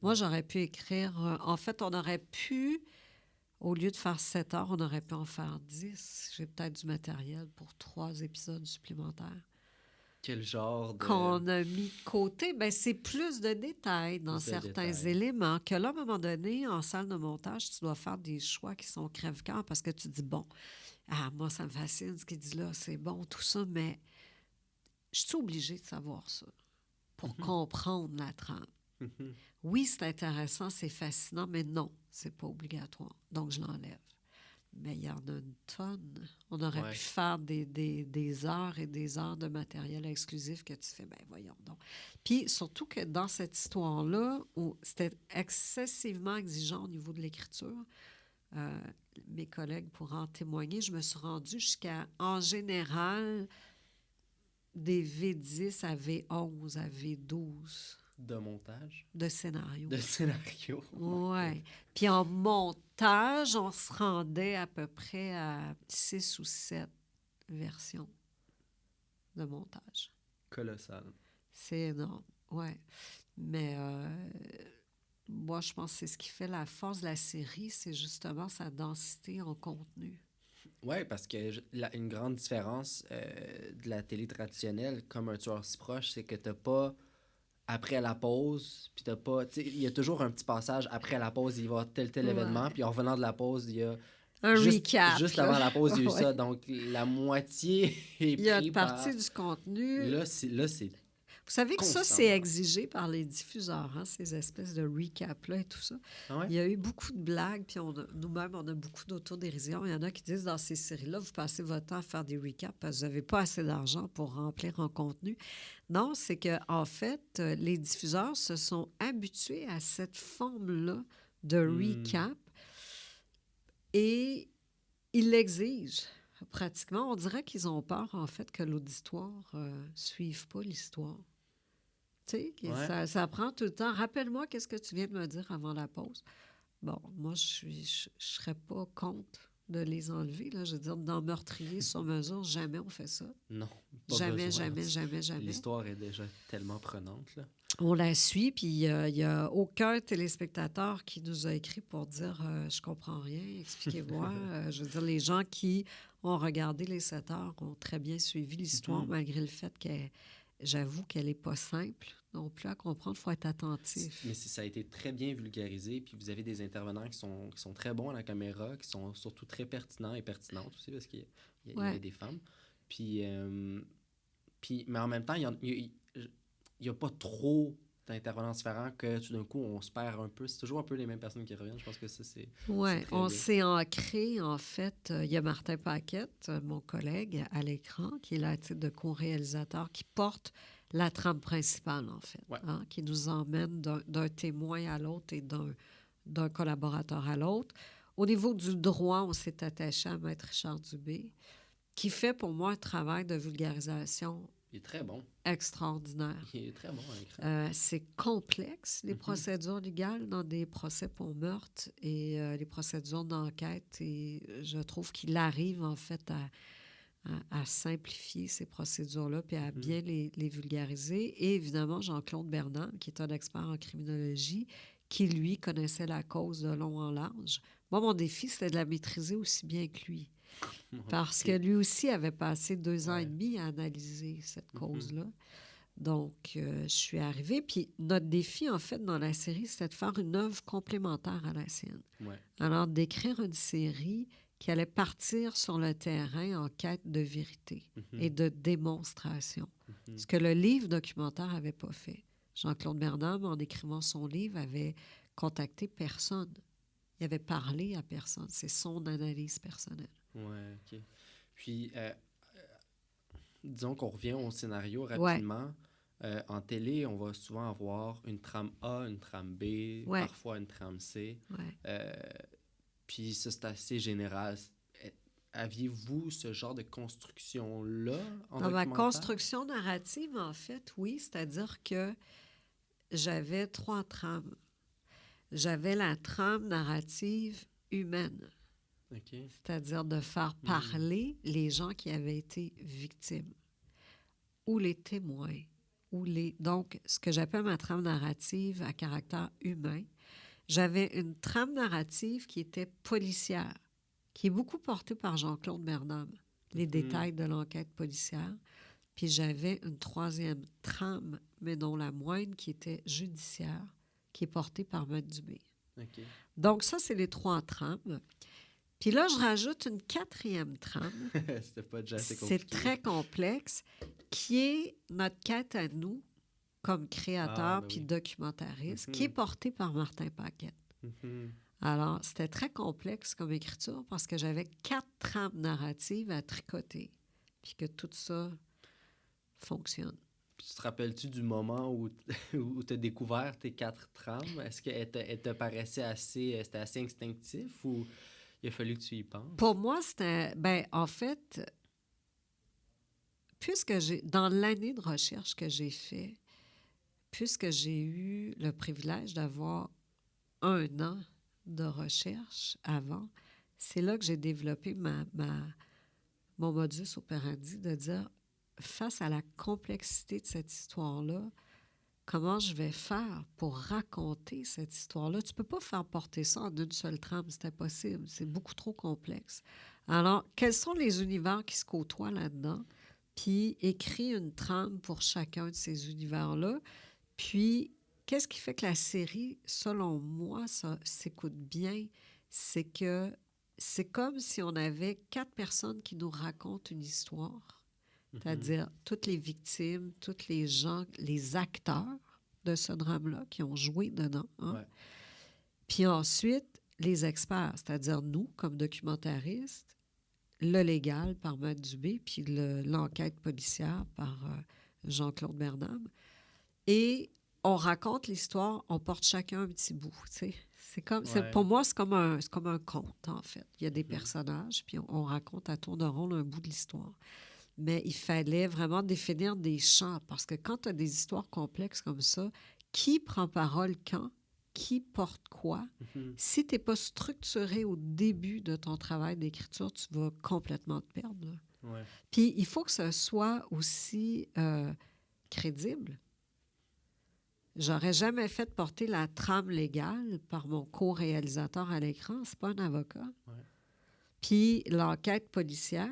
Moi, j'aurais pu écrire... en fait, on aurait pu, au lieu de faire 7 heures, on aurait pu en faire 10. J'ai peut-être du matériel pour 3 épisodes supplémentaires. Quel genre de... qu'on a mis de côté, ben c'est plus de détails dans Plus de certains détails. éléments que là, à un moment donné, en salle de montage, tu dois faire des choix qui sont crève-cœur parce que tu dis, bon, moi, ça me fascine ce qu'il dit là, c'est bon, tout ça, mais je suis obligée de savoir ça pour comprendre la trame. Oui, c'est intéressant, c'est fascinant, mais non, c'est pas obligatoire. Donc, je l'enlève. Mais il y en a une tonne. On aurait Ouais. pu faire des heures et des heures de matériel exclusif que tu fais, ben voyons donc. Puis surtout que dans cette histoire-là, où c'était excessivement exigeant au niveau de l'écriture, mes collègues pourront en témoigner, je me suis rendue jusqu'à, en général, des V10 à V11, à V12 De montage, de scénario. de scénario. Oui. Puis en montage, on se rendait à peu près à 6 ou 7 versions de montage. Colossal. C'est énorme, oui. Mais moi, je pense que c'est ce qui fait la force de la série, c'est justement sa densité en contenu. Oui, parce que une grande différence de la télé traditionnelle, comme un tueur si proche, c'est que t'as pas après la pause, puis t'as pas... tu sais, il y a toujours un petit passage après la pause, il va y avoir tel événement, Ouais. puis en revenant de la pause, il y a... Un recap. Juste là. avant la pause, il y a eu Ouais. ça, donc la moitié est Il y a pris une par... partie du contenu. Là, c'est Vous savez que ça, c'est constamment. exigé par les diffuseurs, hein, ces espèces de recap-là et tout ça. Ah ouais? Il y a eu beaucoup de blagues, puis nous-mêmes, on a beaucoup d'autodérision. Il y en a qui disent dans ces séries-là, vous passez votre temps à faire des recaps parce que vous n'avez pas assez d'argent pour remplir en contenu. Non, c'est que en fait, les diffuseurs se sont habitués à cette forme-là de recap et ils l'exigent. Pratiquement, on dirait qu'ils ont peur, en fait, que l'auditoire ne suive pas l'histoire. Tu sais, Ouais. ça prend tout le temps. Rappelle-moi qu'est-ce que tu viens de me dire avant la pause. Bon, moi, je serais pas contre de les enlever. Là. Je veux dire, dans Meurtrier sur mesure, jamais on fait ça. Non, pas Jamais, besoin. jamais, jamais, jamais. L'histoire est déjà tellement prenante, là. On la suit, puis il y a aucun téléspectateur qui nous a écrit pour dire je comprends rien, expliquez-moi. Je veux dire, les gens qui ont regardé les 7 heures ont très bien suivi l'histoire, malgré le fait j'avoue qu'elle n'est pas simple non plus à comprendre. Il faut être attentif. Mais ça a été très bien vulgarisé, puis vous avez des intervenants qui sont très bons à la caméra, qui sont surtout très pertinents et pertinentes aussi, parce qu'il y avait des femmes. Puis, mais en même temps, il y a pas trop d'intervenants différents que tout d'un coup, on se perd un peu. C'est toujours un peu les mêmes personnes qui reviennent. Je pense que ça, c'est Oui, très on bien. s'est ancré, en fait. Il y a Martin Paquette, mon collègue à l'écran, qui est là à titre de co-réalisateur, qui porte la trame principale, en fait, Ouais. hein, qui nous emmène d'un témoin à l'autre et d'un collaborateur à l'autre. Au niveau du droit, on s'est attaché à Maître Richard Dubé, qui fait pour moi un travail de vulgarisation Il est très bon. extraordinaire. Il est très bon à l'écran. C'est complexe, les procédures légales dans des procès pour meurtre et les procédures d'enquête. Et je trouve qu'il arrive, en fait, à simplifier ces procédures-là puis à bien les vulgariser. Et évidemment, Jean-Claude Bernard, qui est un expert en criminologie, qui, lui, connaissait la cause de long en large. Moi, mon défi, c'était de la maîtriser aussi bien que lui. Parce que lui aussi avait passé 2 ans et demi à analyser cette cause-là. Donc, je suis arrivée. Puis notre défi, en fait, dans la série, c'était de faire une œuvre complémentaire à la sienne. Ouais. Alors, d'écrire une série qui allait partir sur le terrain en quête de vérité et de démonstration. Ce que le livre documentaire n'avait pas fait. Jean-Claude Bernard, en écrivant son livre, avait contacté personne. Il avait parlé à personne. C'est son analyse personnelle. Ouais, OK. Puis, disons qu'on revient au scénario rapidement. En télé, on va souvent avoir une trame A, une trame B, parfois une trame C. Puis ça, c'est assez général. Aviez-vous ce genre de construction-là en Dans ma documentaire? construction narrative, en fait, oui. C'est-à-dire que j'avais 3 trames. J'avais la trame narrative humaine. Okay. C'est-à-dire de faire parler les gens qui avaient été victimes ou les témoins. Donc, ce que j'appelle ma trame narrative à caractère humain. J'avais une trame narrative qui était policière, qui est beaucoup portée par Jean-Claude Bernard, les détails de l'enquête policière. puis j'avais une troisième trame, mais non la moindre, qui était judiciaire, qui est portée par Maître Dubé. OK. Donc ça, c'est les 3 trames. Puis là, je rajoute une 4e trame. C'était pas déjà assez C'est compliqué. très complexe, qui est notre quête à nous, comme créateur puis oui. documentariste, qui est portée par Martin Paquette. Mhm. Alors, c'était très complexe comme écriture parce que j'avais 4 trames narratives à tricoter, puis que tout ça fonctionne. Puis tu te rappelles-tu du moment où, où tu as découvert tes 4 trames? Est-ce qu'elle te paraissait assez... C'était assez instinctif ou il a fallu que tu y penses? Pour moi, c'était... Ben, en fait, puisque dans l'année de recherche que j'ai fait, puisque j'ai eu le privilège d'avoir 1 an de recherche avant, c'est là que j'ai développé mon modus operandi de dire, face à la complexité de cette histoire-là, comment je vais faire pour raconter cette histoire-là? Tu ne peux pas faire porter ça en une seule trame, c'est impossible, c'est beaucoup trop complexe. Alors, quels sont les univers qui se côtoient là-dedans? Puis, écris une trame pour chacun de ces univers-là. Puis, qu'est-ce qui fait que la série, selon moi, ça s'écoute bien? C'est que c'est comme si on avait 4 personnes qui nous racontent une histoire, c'est-à-dire toutes les victimes, tous les gens, les acteurs de ce drame-là qui ont joué dedans. Hein? Ouais. Puis ensuite, les experts, c'est-à-dire nous, comme documentaristes, le légal par Maître Dubé, puis l'enquête policière par Jean-Claude Bernam. Et on raconte l'histoire, on porte chacun un petit bout, tu sais. Ouais. Pour moi, c'est comme un conte, en fait. Il y a des personnages, puis on raconte à tour de rôle un bout de l'histoire. Mais il fallait vraiment définir des champs, parce que quand tu as des histoires complexes comme ça, qui prend parole quand? Qui porte quoi? Mhm. Si tu n'es pas structuré au début de ton travail d'écriture, tu vas complètement te perdre. Là. Ouais. Puis il faut que ce soit aussi crédible. J'aurais jamais fait porter la trame légale par mon co-réalisateur à l'écran. C'est pas un avocat. Ouais. Puis l'enquête policière,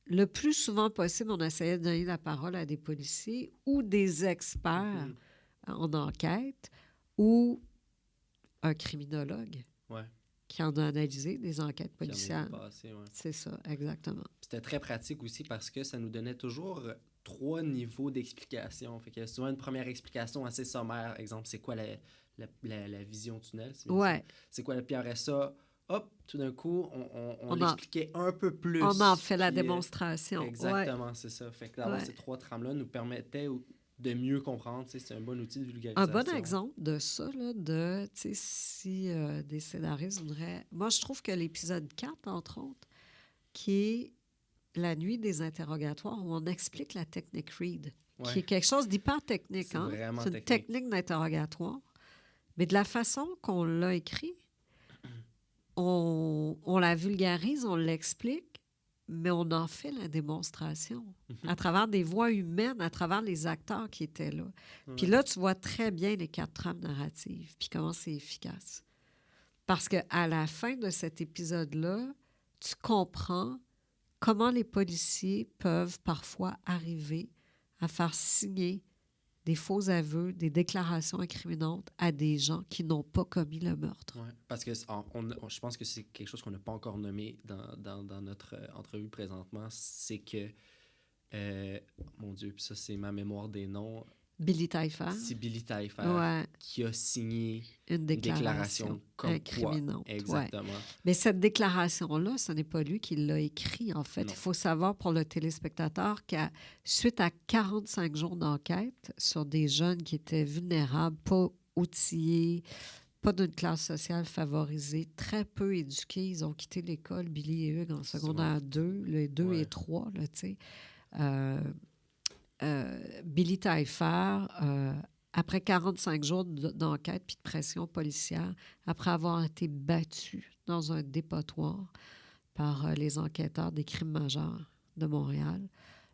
le plus souvent possible, on essayait de donner la parole à des policiers ou des experts en enquête ou un criminologue Ouais. qui en a analysé des enquêtes Qui en a policières. vu passer, ouais. C'est ça, exactement. C'était très pratique aussi parce que ça nous donnait toujours 3 niveaux d'explication. Fait qu'il y a souvent une première explication assez sommaire. Exemple, c'est quoi la vision tunnel? C'est bien ça? Ouais, C'est quoi? Puis après ça, hop, tout d'un coup, on On en- l'expliquait un peu plus. on en fait la Puis, démonstration. Ouais. exactement, c'est ça. Fait que d'avoir Ouais. ces 3 trames-là nous permettait de mieux comprendre. Tu sais, c'est un bon outil de Un vulgarisation. bon exemple de ça, là, de, tu sais, si des scénaristes voudraient... Moi, je trouve que l'épisode 4, entre autres, qui est la nuit des interrogatoires, où on explique la technique Reed, qui Ouais. est quelque chose d'hyper technique. C'est Hein? vraiment C'est une technique. technique d'interrogatoire. Mais de la façon qu'on l'a écrit, on la vulgarise, on l'explique, mais on en fait la démonstration à travers des voix humaines, à travers les acteurs qui étaient là. Puis là, tu vois très bien les 4 trames narratives, puis comment c'est efficace. Parce qu'à la fin de cet épisode-là, tu comprends comment les policiers peuvent parfois arriver à faire signer des faux aveux, des déclarations incriminantes à des gens qui n'ont pas commis le meurtre. Ouais, parce que je pense que c'est quelque chose qu'on n'a pas encore nommé dans notre entrevue présentement, c'est que, mon Dieu, puis ça c'est ma mémoire des noms, Billy Taillefer, c'est Billy Taillefer ouais, qui a signé une une déclaration déclaration comme quoi. incriminante. Ouais. Exactement. Mais cette déclaration-là, ce n'est pas lui qui l'a écrit, en fait. Non. Il faut savoir pour le téléspectateur qu'à suite à 45 jours d'enquête sur des jeunes qui étaient vulnérables, pas outillés, pas d'une classe sociale favorisée, très peu éduqués, ils ont quitté l'école, Billy et Hugues, en secondaire 2, les 2 Ouais. et 3, là, tu sais. Billy Taillefer, après 45 jours d'enquête puis de pression policière, après avoir été battu dans un dépotoir par les enquêteurs des crimes majeurs de Montréal,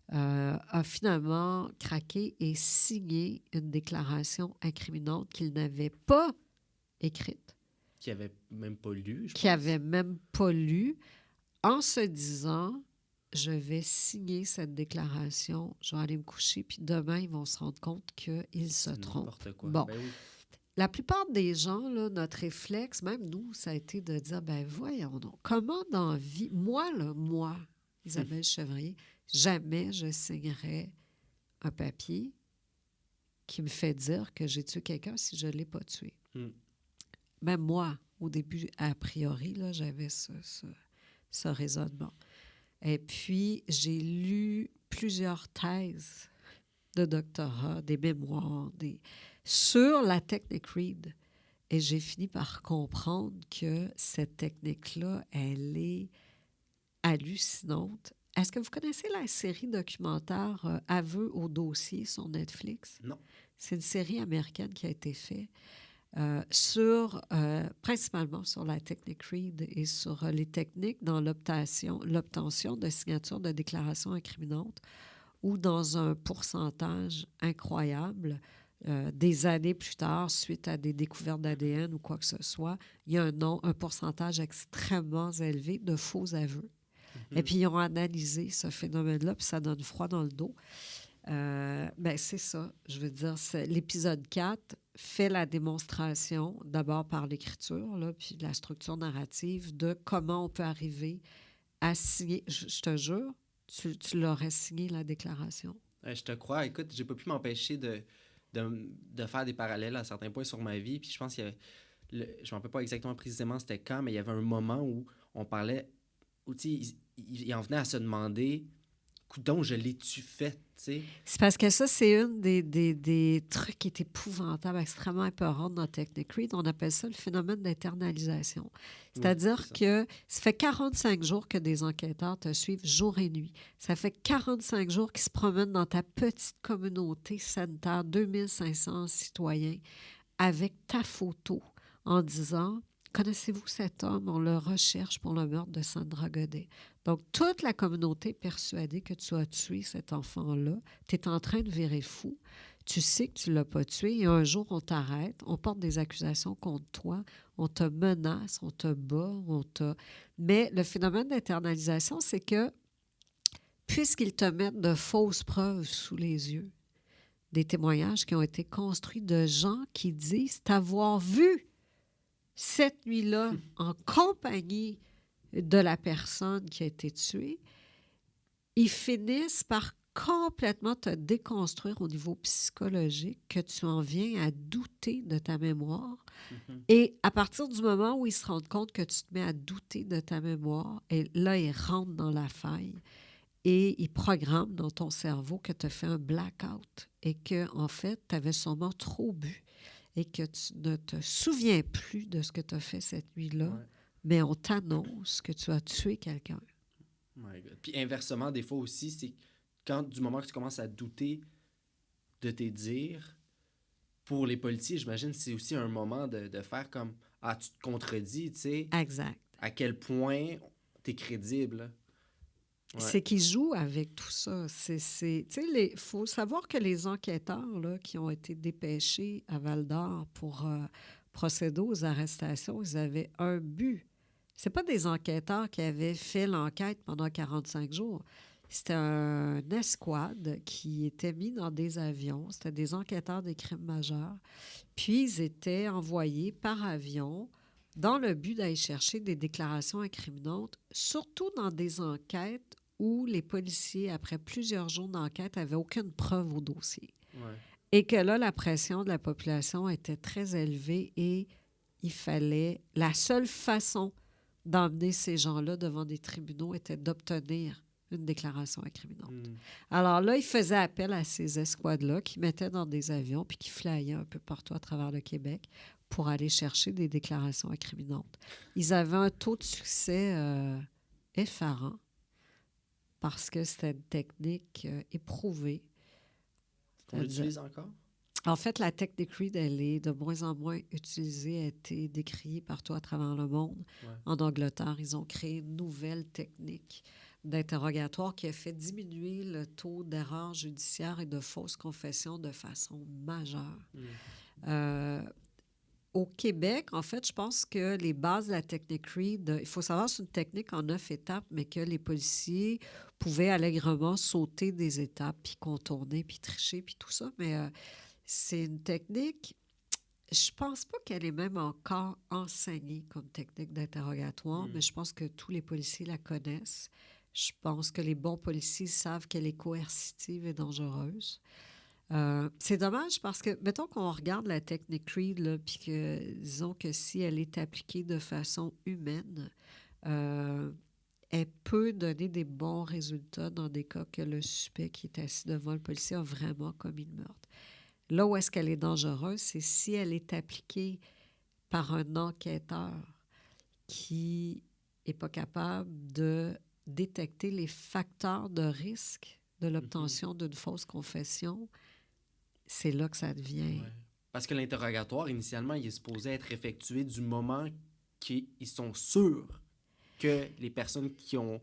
a finalement craqué et signé une déclaration incriminante qu'il n'avait pas écrite, Qui avait même pas lu, je qu'il pense. n'avait même pas lue, en se disant je vais signer cette déclaration, je vais aller me coucher, puis demain, ils vont se rendre compte qu'ils se C'est trompent. n'importe quoi. Bon, Ben oui. la plupart des gens, là, notre réflexe, même nous, ça a été de dire, ben voyons donc, comment dans la vie, moi, Isabelle Chevrier, jamais je signerais un papier qui me fait dire que j'ai tué quelqu'un si je ne l'ai pas tué. Mm. Même moi, au début, a priori, là, j'avais ce raisonnement. Et puis, j'ai lu plusieurs thèses de doctorat, des mémoires, sur la technique Reid. Et j'ai fini par comprendre que cette technique-là, elle est hallucinante. Est-ce que vous connaissez la série documentaire Aveux au dossier sur Netflix? Non. C'est une série américaine qui a été faite principalement sur la technique Reid et sur les techniques dans l'obtention de signatures de déclarations incriminantes où dans un pourcentage incroyable, des années plus tard, suite à des découvertes d'ADN ou quoi que ce soit, il y a un pourcentage extrêmement élevé de faux aveux. Et puis, ils ont analysé ce phénomène-là, puis ça donne froid dans le dos. Ben, c'est ça. Je veux dire, l'épisode 4 fait la démonstration, d'abord par l'écriture, là, puis la structure narrative, de comment on peut arriver à signer. Je te jure, tu l'aurais signé, la déclaration. Je te crois. Écoute, j'ai pas pu m'empêcher de faire des parallèles à certains points sur ma vie. Puis je pense qu'il y avait... je ne me rappelle pas exactement précisément c'était quand, mais il y avait un moment où on parlait... où il en venait à se demander... Coudon, je l'ai-tu fait, tu sais? C'est parce que ça, c'est une des trucs qui est épouvantable, extrêmement épeurant dans Technic Read. On appelle ça le phénomène d'internalisation. C'est-à-dire que ça fait 45 jours que des enquêteurs te suivent jour et nuit. Ça fait 45 jours qu'ils se promènent dans ta petite communauté sanitaire, 2500 citoyens, avec ta photo en disant... Connaissez-vous cet homme? On le recherche pour le meurtre de Sandra Godet. Donc, toute la communauté est persuadée que tu as tué cet enfant-là. Tu es en train de virer fou. Tu sais que tu ne l'as pas tué et un jour, on t'arrête, on porte des accusations contre toi, on te menace, on te bat, Mais le phénomène d'internalisation, c'est que puisqu'ils te mettent de fausses preuves sous les yeux, des témoignages qui ont été construits de gens qui disent t'avoir vu cette nuit-là, en compagnie de la personne qui a été tuée, ils finissent par complètement te déconstruire au niveau psychologique, que tu en viens à douter de ta mémoire. Mm-hmm. Et à partir du moment où ils se rendent compte que tu te mets à douter de ta mémoire, et là, ils rentrent dans la faille et ils programment dans ton cerveau que tu as fait un blackout et que, en fait, tu avais sûrement trop bu. Et que tu ne te souviens plus de ce que tu as fait cette nuit-là, mais on t'annonce que tu as tué quelqu'un. My God. Puis inversement, des fois aussi, c'est du moment que tu commences à douter de tes dires, pour les policiers, j'imagine, c'est aussi un moment de faire comme « Ah, tu te contredis, tu sais. » Exact. À quel point tu es crédible. Ouais. C'est qu'ils jouent avec tout ça. Il faut savoir que les enquêteurs là, qui ont été dépêchés à Val-d'Or pour procéder aux arrestations, ils avaient un but. Ce pas des enquêteurs qui avaient fait l'enquête pendant 45 jours. C'était un escouade qui était mis dans des avions. C'était des enquêteurs des crimes majeurs. Puis, ils étaient envoyés par avion dans le but d'aller chercher des déclarations incriminantes, surtout dans des enquêtes où les policiers, après plusieurs jours d'enquête, n'avaient aucune preuve au dossier. Ouais. Et que là, la pression de la population était très élevée et il fallait... La seule façon d'emmener ces gens-là devant des tribunaux était d'obtenir une déclaration incriminante. Alors là, ils faisaient appel à ces escouades-là qui mettaient dans des avions puis qui flyaient un peu partout à travers le Québec pour aller chercher des déclarations incriminantes. Ils avaient un taux de succès effarant parce que c'était une technique éprouvée. On l'utilise encore? En fait, la technique Reid, elle est de moins en moins utilisée, elle a été décriée partout à travers le monde. Ouais. En Angleterre, ils ont créé une nouvelle technique d'interrogatoire qui a fait diminuer le taux d'erreurs judiciaires et de fausses confessions de façon majeure. Au Québec, en fait, je pense que les bases de la technique Reed, il faut savoir que c'est une technique en 9 étapes, mais que les policiers pouvaient allègrement sauter des étapes, puis contourner, puis tricher, puis tout ça. Mais c'est une technique, je pense pas qu'elle est même encore enseignée comme technique d'interrogatoire, mais je pense que tous les policiers la connaissent. Je pense que les bons policiers savent qu'elle est coercitive et dangereuse. C'est dommage parce que, mettons qu'on regarde la technique Reed, là, puis que, disons que si elle est appliquée de façon humaine, euh, elle peut donner des bons résultats dans des cas que le suspect qui est assis devant le policier a vraiment commis le meurtre. Là où est-ce qu'elle est dangereuse, c'est si elle est appliquée par un enquêteur qui n'est pas capable de détecter les facteurs de risque de l'obtention d'une fausse confession. C'est là que ça devient... Ouais. Parce que l'interrogatoire, initialement, il est supposé être effectué du moment qu'ils sont sûrs que les personnes qui ont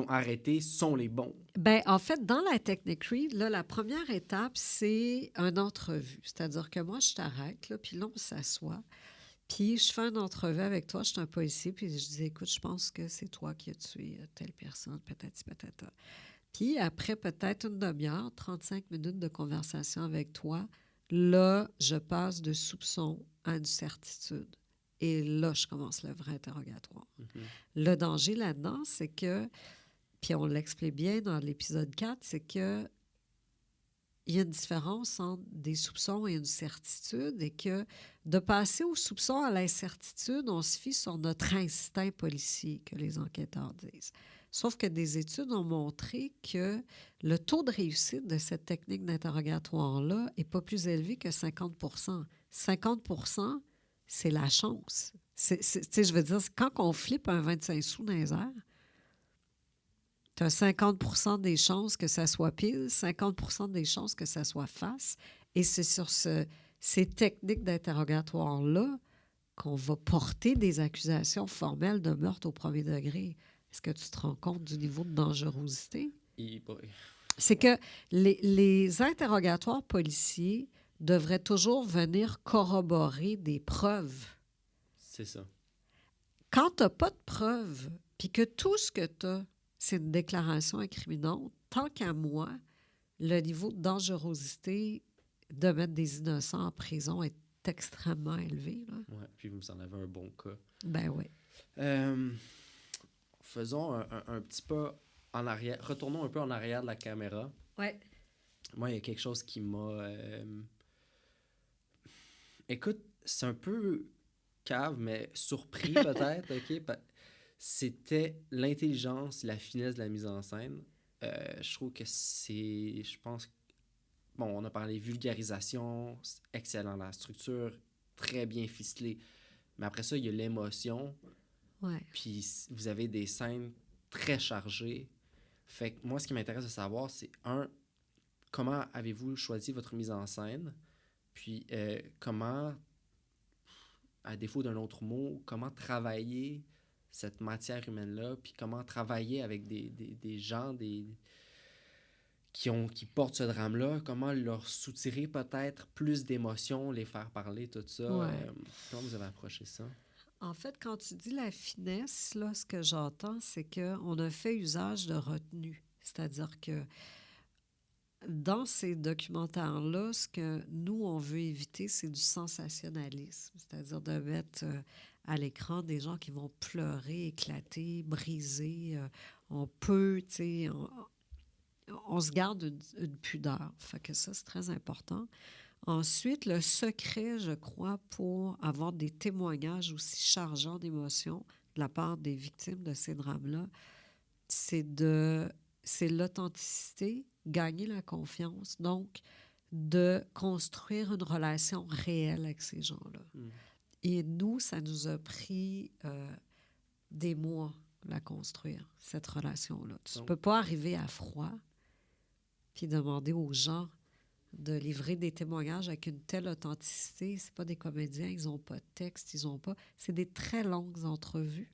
arrêté sont les bons. Ben, en fait, dans la technique Reed, là, la première étape, c'est une entrevue. C'est-à-dire que moi, je t'arrête, là, puis là, on s'assoit. Puis je fais une entrevue avec toi, je suis un policier, puis je dis, écoute, je pense que c'est toi qui as tué telle personne, patati patata. Puis après peut-être une demi-heure, 35 minutes de conversation avec toi, là, je passe de soupçon à une certitude. Et là, je commence le vrai interrogatoire. Le danger là-dedans, c'est que, puis on l'explique bien dans l'épisode 4, c'est que il y a une différence entre des soupçons et une certitude et que de passer au soupçon à l'incertitude, on se fie sur notre instinct policier, que les enquêteurs disent. Sauf que des études ont montré que le taux de réussite de cette technique d'interrogatoire-là n'est pas plus élevé que 50 50 c'est la chance. Je veux dire, quand on flippe un 25 sous dans les airs, tu as 50 des chances que ça soit pile, 50 des chances que ça soit face. Et c'est sur ces techniques d'interrogatoire-là qu'on va porter des accusations formelles de meurtre au premier degré. Est-ce que tu te rends compte du niveau de dangerosité? C'est que les interrogatoires policiers devraient toujours venir corroborer des preuves. C'est ça. Quand tu n'as pas de preuves, puis que tout ce que tu as, c'est une déclaration incriminante, tant qu'à moi, le niveau de dangerosité de mettre des innocents en prison est extrêmement élevé. Oui, puis vous en avez un bon cas. Ben oui. Faisons un petit pas en arrière. Retournons un peu en arrière de la caméra. Oui. Moi, il y a quelque chose qui m'a... Écoute, c'est un peu cave, mais surpris peut-être, OK? C'était l'intelligence, la finesse de la mise en scène. Je trouve que c'est... Je pense... Bon, on a parlé vulgarisation, c'est excellent. La structure, très bien ficelée. Mais après ça, il y a l'émotion. Ouais. Puis vous avez des scènes très chargées. Fait que moi, ce qui m'intéresse de savoir, c'est comment avez-vous choisi votre mise en scène? Puis comment, à défaut d'un autre mot, comment travailler cette matière humaine-là? Puis comment travailler avec des gens qui portent ce drame-là? Comment leur soutirer peut-être plus d'émotions, les faire parler, tout ça? Ouais. Comment vous avez approché ça? En fait, quand tu dis la finesse, là, ce que j'entends, c'est qu'on a fait usage de retenue. C'est-à-dire que dans ces documentaires-là, ce que nous, on veut éviter, c'est du sensationnalisme. C'est-à-dire de mettre à l'écran des gens qui vont pleurer, éclater, briser. On peut, tu sais, on se garde une pudeur. Fait que ça, c'est très important. Ensuite, le secret, je crois, pour avoir des témoignages aussi chargeants d'émotions de la part des victimes de ces drames-là, c'est l'authenticité, gagner la confiance, donc de construire une relation réelle avec ces gens-là. Et nous, ça nous a pris des mois la construire, cette relation-là. Tu ne peux pas arriver à froid puis demander aux gens de livrer des témoignages avec une telle authenticité. C'est pas des comédiens, ils n'ont pas de texte, ils n'ont pas... C'est des très longues entrevues,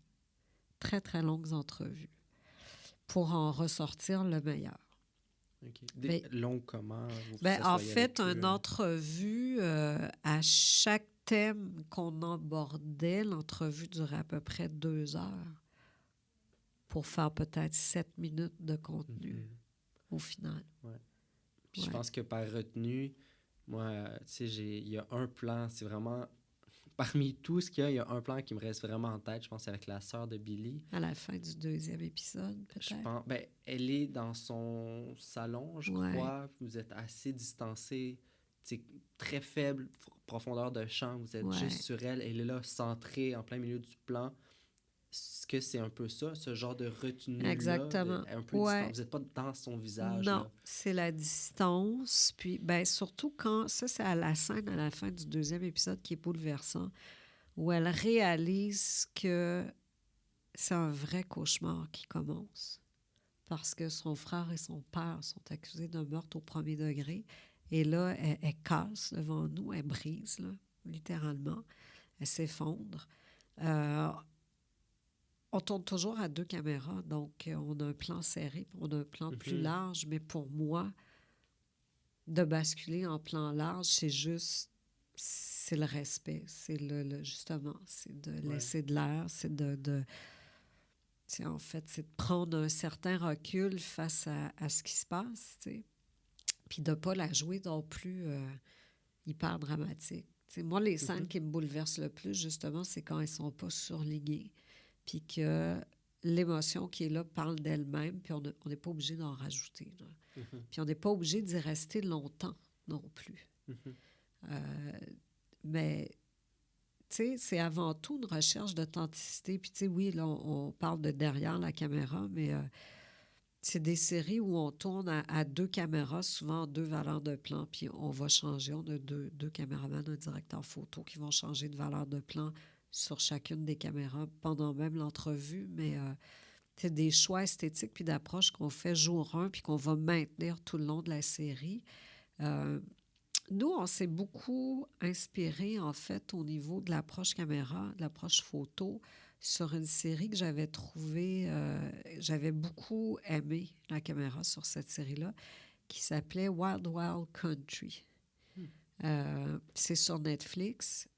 très, très longues entrevues pour en ressortir le meilleur. Okay. Longues comment? En fait, une entrevue à chaque thèmes qu'on abordait, l'entrevue durait à peu près 2 heures pour faire peut-être 7 minutes de contenu au final. Ouais. Puis je pense que par retenue, moi, tu sais, il y a un plan, c'est vraiment... Parmi tout ce qu'il y a un plan qui me reste vraiment en tête, je pense, c'est avec la sœur de Billy. À la fin du 2e épisode, peut-être. Je pense, ben, elle est dans son salon, je crois. Vous êtes assez distancés, très faible profondeur de champ. Vous êtes juste sur elle. Elle est là, centrée, en plein milieu du plan. Est-ce que c'est un peu ça, ce genre de retenue-là? Exactement. Un peu distant. Vous n'êtes pas dans son visage. Non, là. c'est la distance. Puis, ben, surtout quand... Ça, c'est à la scène, à la fin du 2e épisode qui est bouleversant, où elle réalise que c'est un vrai cauchemar qui commence. Parce que son frère et son père sont accusés d'un meurtre au 1er degré. Et là, elle casse devant nous, elle brise, là, littéralement. Elle s'effondre. On tourne toujours à 2 caméras, donc on a un plan serré, puis on a un plan plus large, mais pour moi, de basculer en plan large, c'est le respect, c'est justement, c'est de laisser de l'air, c'est en fait, c'est de prendre un certain recul face à ce qui se passe, tu sais, puis de ne pas la jouer non plus hyper dramatique. T'sais, moi, les scènes qui me bouleversent le plus, justement, c'est quand elles ne sont pas surlignées, puis que l'émotion qui est là parle d'elle-même, puis on n'est pas obligé d'en rajouter. Puis on n'est pas obligé d'y rester longtemps non plus. Mais, tu sais, c'est avant tout une recherche d'authenticité. Puis, tu sais, oui, là, on parle de derrière la caméra, mais c'est des séries où on tourne à 2 caméras, souvent 2 valeurs de plan, puis on va changer. On a deux caméramans, un directeur photo qui vont changer de valeur de plan sur chacune des caméras pendant même l'entrevue, mais c'est des choix esthétiques puis d'approche qu'on fait jour 1 puis qu'on va maintenir tout le long de la série. Nous, on s'est beaucoup inspiré, en fait, au niveau de l'approche caméra, de l'approche photo, sur une série que j'avais trouvée, j'avais beaucoup aimé la caméra sur cette série-là, qui s'appelait Wild Wild Country. C'est sur Netflix.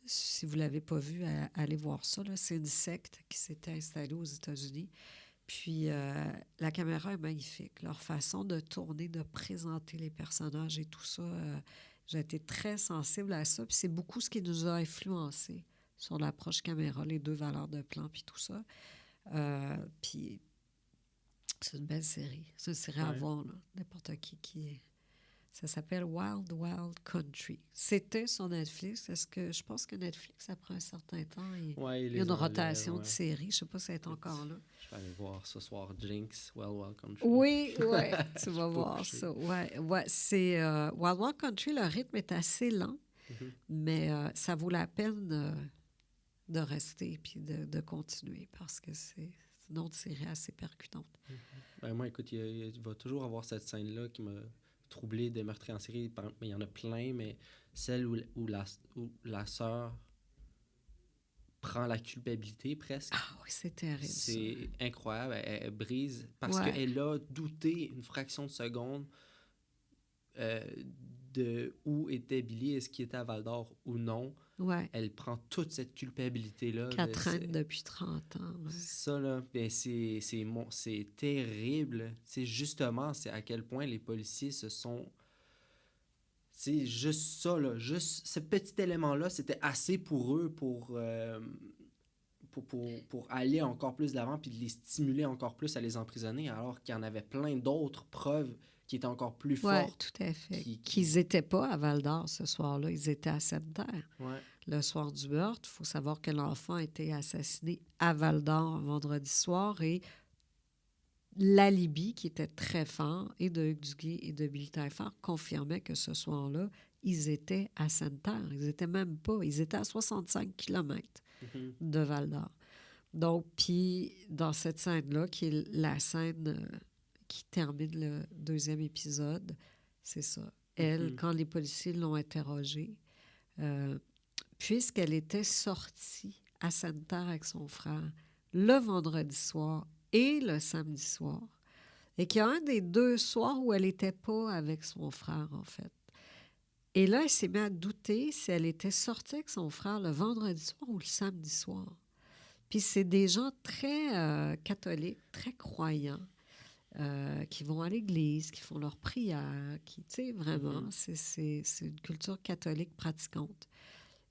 Si vous ne l'avez pas vu, allez voir ça. Là. C'est une secte qui s'était installée aux États-Unis. Puis la caméra est magnifique. Leur façon de tourner, de présenter les personnages et tout ça, j'ai été très sensible à ça. Puis c'est beaucoup ce qui nous a influencé sur l'approche caméra, les 2 valeurs de plan, puis tout ça. Puis c'est une belle série. C'est une série à voir, là. N'importe qui est... Ça s'appelle Wild Wild Country. C'était sur Netflix. Je pense que Netflix, après un certain temps, il y a une rotation de séries. Je ne sais pas si elle est encore là. Je vais aller voir ce soir Jinx, Wild Wild Country. Oui, tu vas voir ça. Ouais, c'est Wild Wild Country, le rythme est assez lent, mais ça vaut la peine de rester et de continuer parce que c'est une autre série assez percutante. Ben moi, écoute, il va toujours avoir cette scène-là qui m'a troublé de meurtriers en série. Il y en a plein, mais celle où la sœur prend la culpabilité presque. Ah oui, c'est terrible. C'est incroyable. Elle brise parce qu'elle a douté une fraction de seconde de où était Billy, est-ce qu'il était à Val-d'Or ou non. Ouais. Elle prend toute cette culpabilité-là. Qu'elle traîne depuis 30 ans. Ouais. Ça, là, ben c'est terrible. C'est justement, c'est à quel point les policiers se sont... C'est juste ça, là. Juste ce petit élément-là, c'était assez pour eux pour aller encore plus de l'avant puis de les stimuler encore plus à les emprisonner, alors qu'il y en avait plein d'autres preuves qui étaient encore plus fortes. Oui, tout à fait. Qu'ils n'étaient pas à Val-d'Or ce soir-là, ils étaient à Sainte-Terre. Ouais. Le soir du meurtre, il faut savoir que l'enfant a été assassiné à Val-d'Or vendredi soir et l'alibi qui était très fort, et de Hugues Duguay et de Billy Taillefer, confirmait que ce soir-là, ils étaient à Sainte-Terre. Ils n'étaient même pas. Ils étaient à 65 kilomètres de Val-d'Or. Donc, puis dans cette scène-là, qui est la scène qui termine le 2e épisode, c'est ça. Elle, quand les policiers l'ont interrogée, puisqu'elle était sortie à Sainte-Terre avec son frère le vendredi soir et le samedi soir, et qu'il y a un des 2 soirs où elle n'était pas avec son frère, en fait. Et là, elle s'est mise à douter si elle était sortie avec son frère le vendredi soir ou le samedi soir. Puis c'est des gens très catholiques, très croyants, qui vont à l'église, qui font leurs prières, qui, tu sais, vraiment, c'est une culture catholique pratiquante.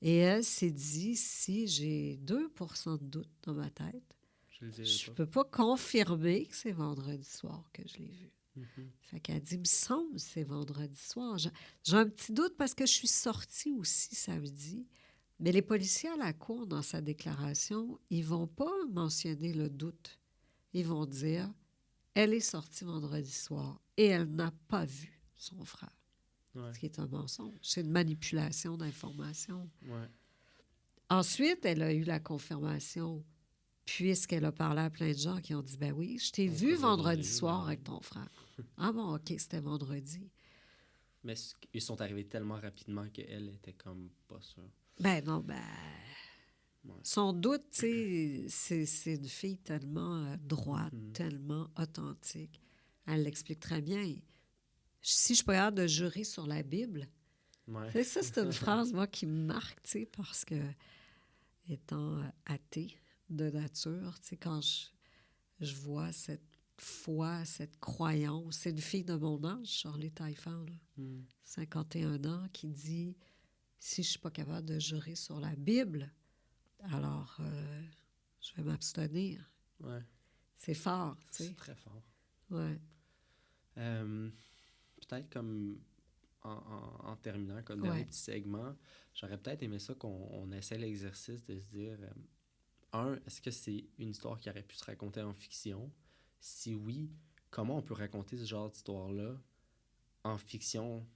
Et elle s'est dit, si j'ai 2% de doute dans ma tête, Je le dirai je pas. peux pas confirmer que c'est vendredi soir que je l'ai vu. Mhm. Fait qu'elle dit, il me semble que c'est vendredi soir. J'ai un petit doute parce que je suis sortie aussi samedi. Mais les policiers à la cour, dans sa déclaration, ils vont pas mentionner le doute. Ils vont dire, elle est sortie vendredi soir et elle n'a pas vu son frère. Ouais. Ce qui est un mensonge. C'est une manipulation d'informations. Ouais. Ensuite, elle a eu la confirmation, puisqu'elle a parlé à plein de gens qui ont dit, ben oui, je t'ai On vu peut vendredi vérifier, soir ben avec oui. ton frère. Ah bon, OK, c'était vendredi. Mais ils sont arrivés tellement rapidement qu'elle était comme pas sûre. Ben non, ben... Ouais. Son doute, tu sais, c'est une fille tellement droite, Mhm. tellement authentique. Elle l'explique très bien. Si je suis pas capable de jurer sur la Bible, Ouais. tu sais, ça, c'est une phrase, moi, qui me marque, tu sais, parce que, étant athée de nature, tu sais, quand je vois cette foi, cette croyance, c'est une fille de mon âge, Shirley Taillefer, là, Mhm. 51 ans, qui dit, si je suis pas capable de jurer sur la Bible, alors je vais m'abstenir. Ouais. C'est fort, tu C'est sais. très fort. Ouais. Peut-être comme en terminant, comme dernier Ouais. petit segment, j'aurais peut-être aimé ça qu'on essaie l'exercice de se dire, est-ce que c'est une histoire qui aurait pu se raconter en fiction? Si oui, comment on peut raconter ce genre d'histoire-là en fiction,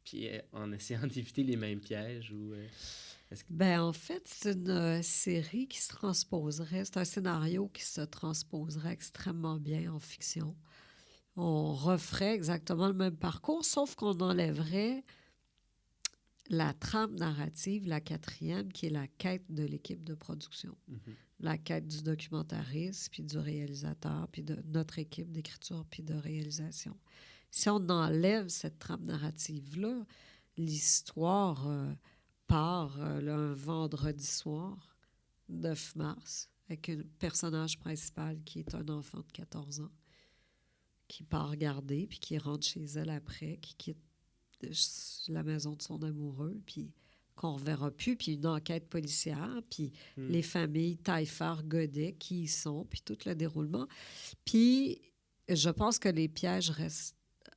puis en essayant d'éviter les mêmes pièges? Ou, est-ce que... Ben, en fait, c'est une série qui se transposerait, c'est un scénario qui se transposerait extrêmement bien en fiction. On referait exactement le même parcours, sauf qu'on enlèverait la trame narrative, la quatrième, qui est la quête de l'équipe de production. Mhm. La quête du documentariste, puis du réalisateur, puis de notre équipe d'écriture, puis de réalisation. Si on enlève cette trame narrative-là, l'histoire part un vendredi soir, 9 mars, avec un personnage principal qui est un enfant de 14 ans, qui part regarder, puis qui rentre chez elle après, qui quitte la maison de son amoureux, puis qu'on ne reverra plus, puis une enquête policière, puis les familles Taillefer-Godet qui y sont, puis tout le déroulement. Puis je pense que les pièges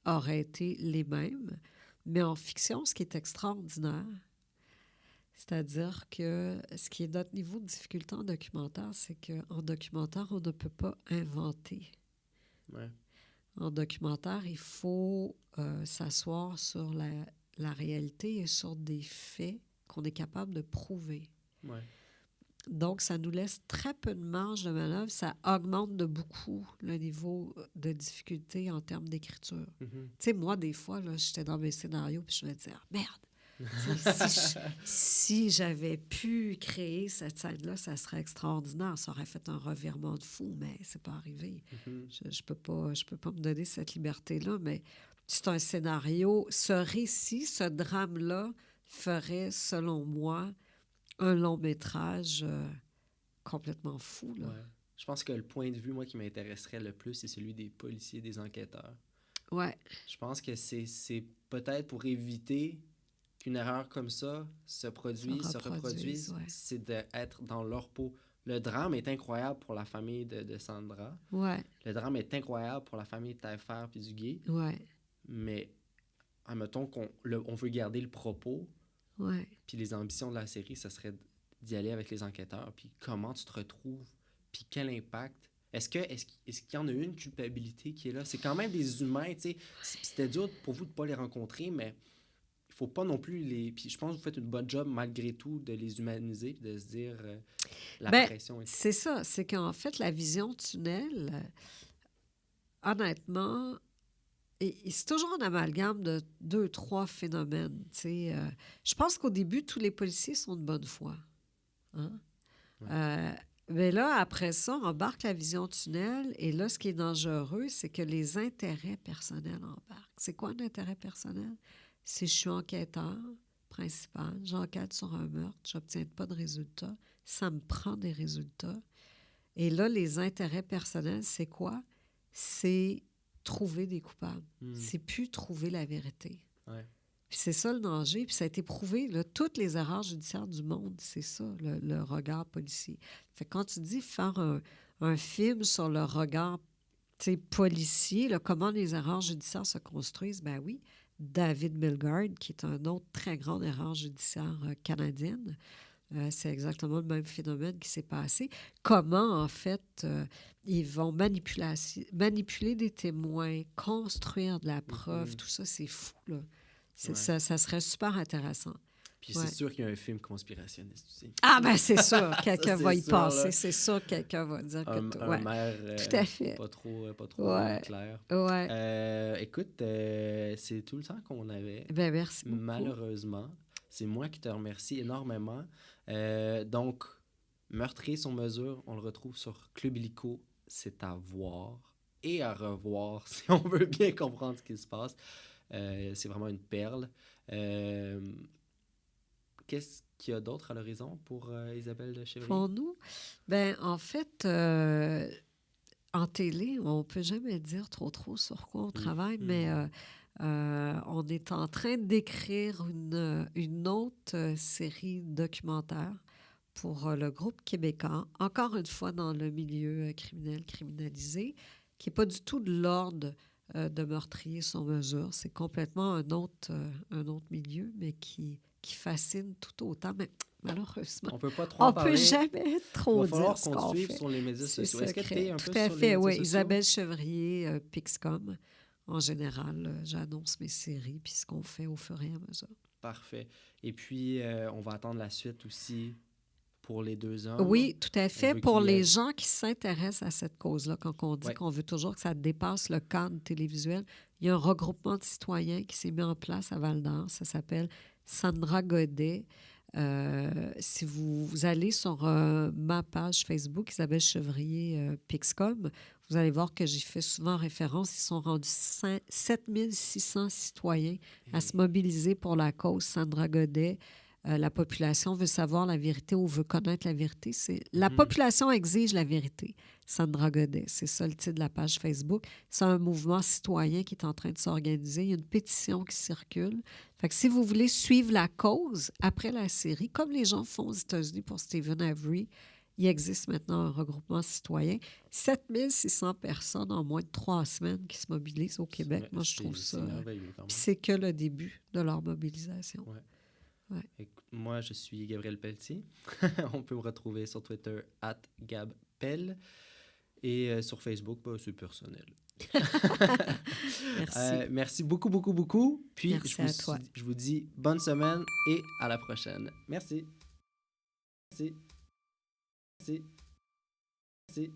auraient été les mêmes, mais en fiction, ce qui est extraordinaire, c'est-à-dire que ce qui est notre niveau de difficulté en documentaire, c'est qu'en documentaire, on ne peut pas inventer. Ouais. En documentaire, il faut s'asseoir sur la réalité et sur des faits qu'on est capable de prouver. Ouais. Donc, ça nous laisse très peu de marge de manœuvre. Ça augmente de beaucoup le niveau de difficulté en termes d'écriture. Mhm. Tu sais, moi, des fois, là, j'étais dans mes scénarios puis je me disais, ah, merde! Si j'avais pu créer cette scène-là, ça serait extraordinaire. Ça aurait fait un revirement de fou, mais c'est pas arrivé. Mhm. Je peux pas me donner cette liberté-là, mais c'est un scénario. Ce récit, ce drame-là, ferait, selon moi, un long métrage complètement fou. Là. Ouais. Je pense que le point de vue, moi, qui m'intéresserait le plus, c'est celui des policiers, des enquêteurs. Ouais. Je pense que c'est peut-être pour éviter qu'une erreur comme ça se reproduise, ouais. c'est d'être dans leur peau. Le drame est incroyable pour la famille de Sandra. Ouais. Le drame est incroyable pour la famille de Taillefer puis du Gué. Ouais. Mais, admettons on veut garder le propos, Ouais. puis les ambitions de la série, ça serait d'y aller avec les enquêteurs, puis comment tu te retrouves, puis quel impact. Est-ce qu'il y en a une culpabilité qui est là? C'est quand même des humains, tu sais. C'était dur pour vous de ne pas les rencontrer, mais il faut pas non plus les... Puis je pense que vous faites une bonne job, malgré tout, de les humaniser, de se dire la pression. C'est ça. C'est qu'en fait, la vision tunnel, honnêtement, c'est toujours un amalgame de 2-3 phénomènes. Je pense qu'au début, tous les policiers sont de bonne foi. Hein? Ouais. Mais là, après ça, on embarque la vision tunnel. Et là, ce qui est dangereux, c'est que les intérêts personnels embarquent. C'est quoi un intérêt personnel? Si je suis enquêteur principal, j'enquête sur un meurtre, je n'obtiens pas de résultats, ça me prend des résultats. Et là, les intérêts personnels, c'est quoi? C'est trouver des coupables. C'est plus trouver la vérité. Ouais. Puis c'est ça le danger. Puis ça a été prouvé. Là, toutes les erreurs judiciaires du monde, c'est ça, le regard policier. Fait que quand tu dis faire un film sur le regard policier, là, comment les erreurs judiciaires se construisent, ben oui, David Milgaard, qui est un autre très grande erreur judiciaire canadienne, c'est exactement le même phénomène qui s'est passé. Comment, en fait, ils vont manipuler des témoins, construire de la preuve, tout ça, c'est fou, là. Ouais. Ça serait super intéressant. Puis c'est sûr qu'il y a un film conspirationniste aussi. Ah, ben c'est sûr, quelqu'un va y sûr, passer. Là. C'est sûr, quelqu'un va dire que... Un maire tout à fait. pas trop clair. Ouais. Écoute, c'est tout le temps qu'on avait. Ben merci beaucoup. Malheureusement. C'est moi qui te remercie énormément. Donc, Meurtrier sur mesure, on le retrouve sur Club Illico. C'est à voir et à revoir si on veut bien comprendre ce qui se passe. C'est vraiment une perle. Qu'est-ce qu'il y a d'autre à l'horizon pour Isabelle de Chevrier? Pour nous, ben en fait, en télé, on ne peut jamais dire trop sur quoi on travaille, mais on est en train d'écrire une autre série documentaire pour le groupe québécois, encore une fois dans le milieu criminalisé, qui n'est pas du tout de l'ordre de Meurtrier sur mesure. C'est complètement un autre milieu, mais qui fascine tout autant. Mais malheureusement, on peut pas trop en parler. Peut jamais trop dire. Il va falloir ce qu'on qu'on suive fait. sur les médias sociaux. Est-ce que tu es un peu tout à sur fait, les médias oui. sociaux? Isabelle Chevrier, Pixcom. En général, j'annonce mes séries puis ce qu'on fait au fur et à mesure. Parfait. Et puis, on va attendre la suite aussi pour les 2 hommes. Oui, tout à fait. Pour les gens qui s'intéressent à cette cause-là, quand on dit qu'on veut toujours que ça dépasse le cadre télévisuel, il y a un regroupement de citoyens qui s'est mis en place à Val-d'Or. Ça s'appelle Sandra Godet. Si vous allez sur ma page Facebook, Isabelle Chevrier Pixcom, vous allez voir que j'y fais souvent référence. Ils sont rendus 7600 citoyens à se mobiliser pour la cause Sandra Godet. La population veut savoir la vérité ou veut connaître la vérité. La population exige la vérité. Sandra Godet, c'est ça le titre de la page Facebook. C'est un mouvement citoyen qui est en train de s'organiser. Il y a une pétition qui circule. Fait que si vous voulez suivre la cause après la série, comme les gens font aux États-Unis pour Stephen Avery, il existe maintenant un regroupement citoyen. 7600 personnes en moins de 3 semaines qui se mobilisent au Québec. Moi, je trouve ça... C'est que le début de leur mobilisation. Ouais. Moi, je suis Gabriel Pelletier. On peut me retrouver sur Twitter @gabpel et sur Facebook, c'est personnel. Merci. Merci beaucoup, beaucoup, beaucoup. Puis, merci à toi. Je vous dis bonne semaine et à la prochaine. Merci. Merci. Merci. Merci.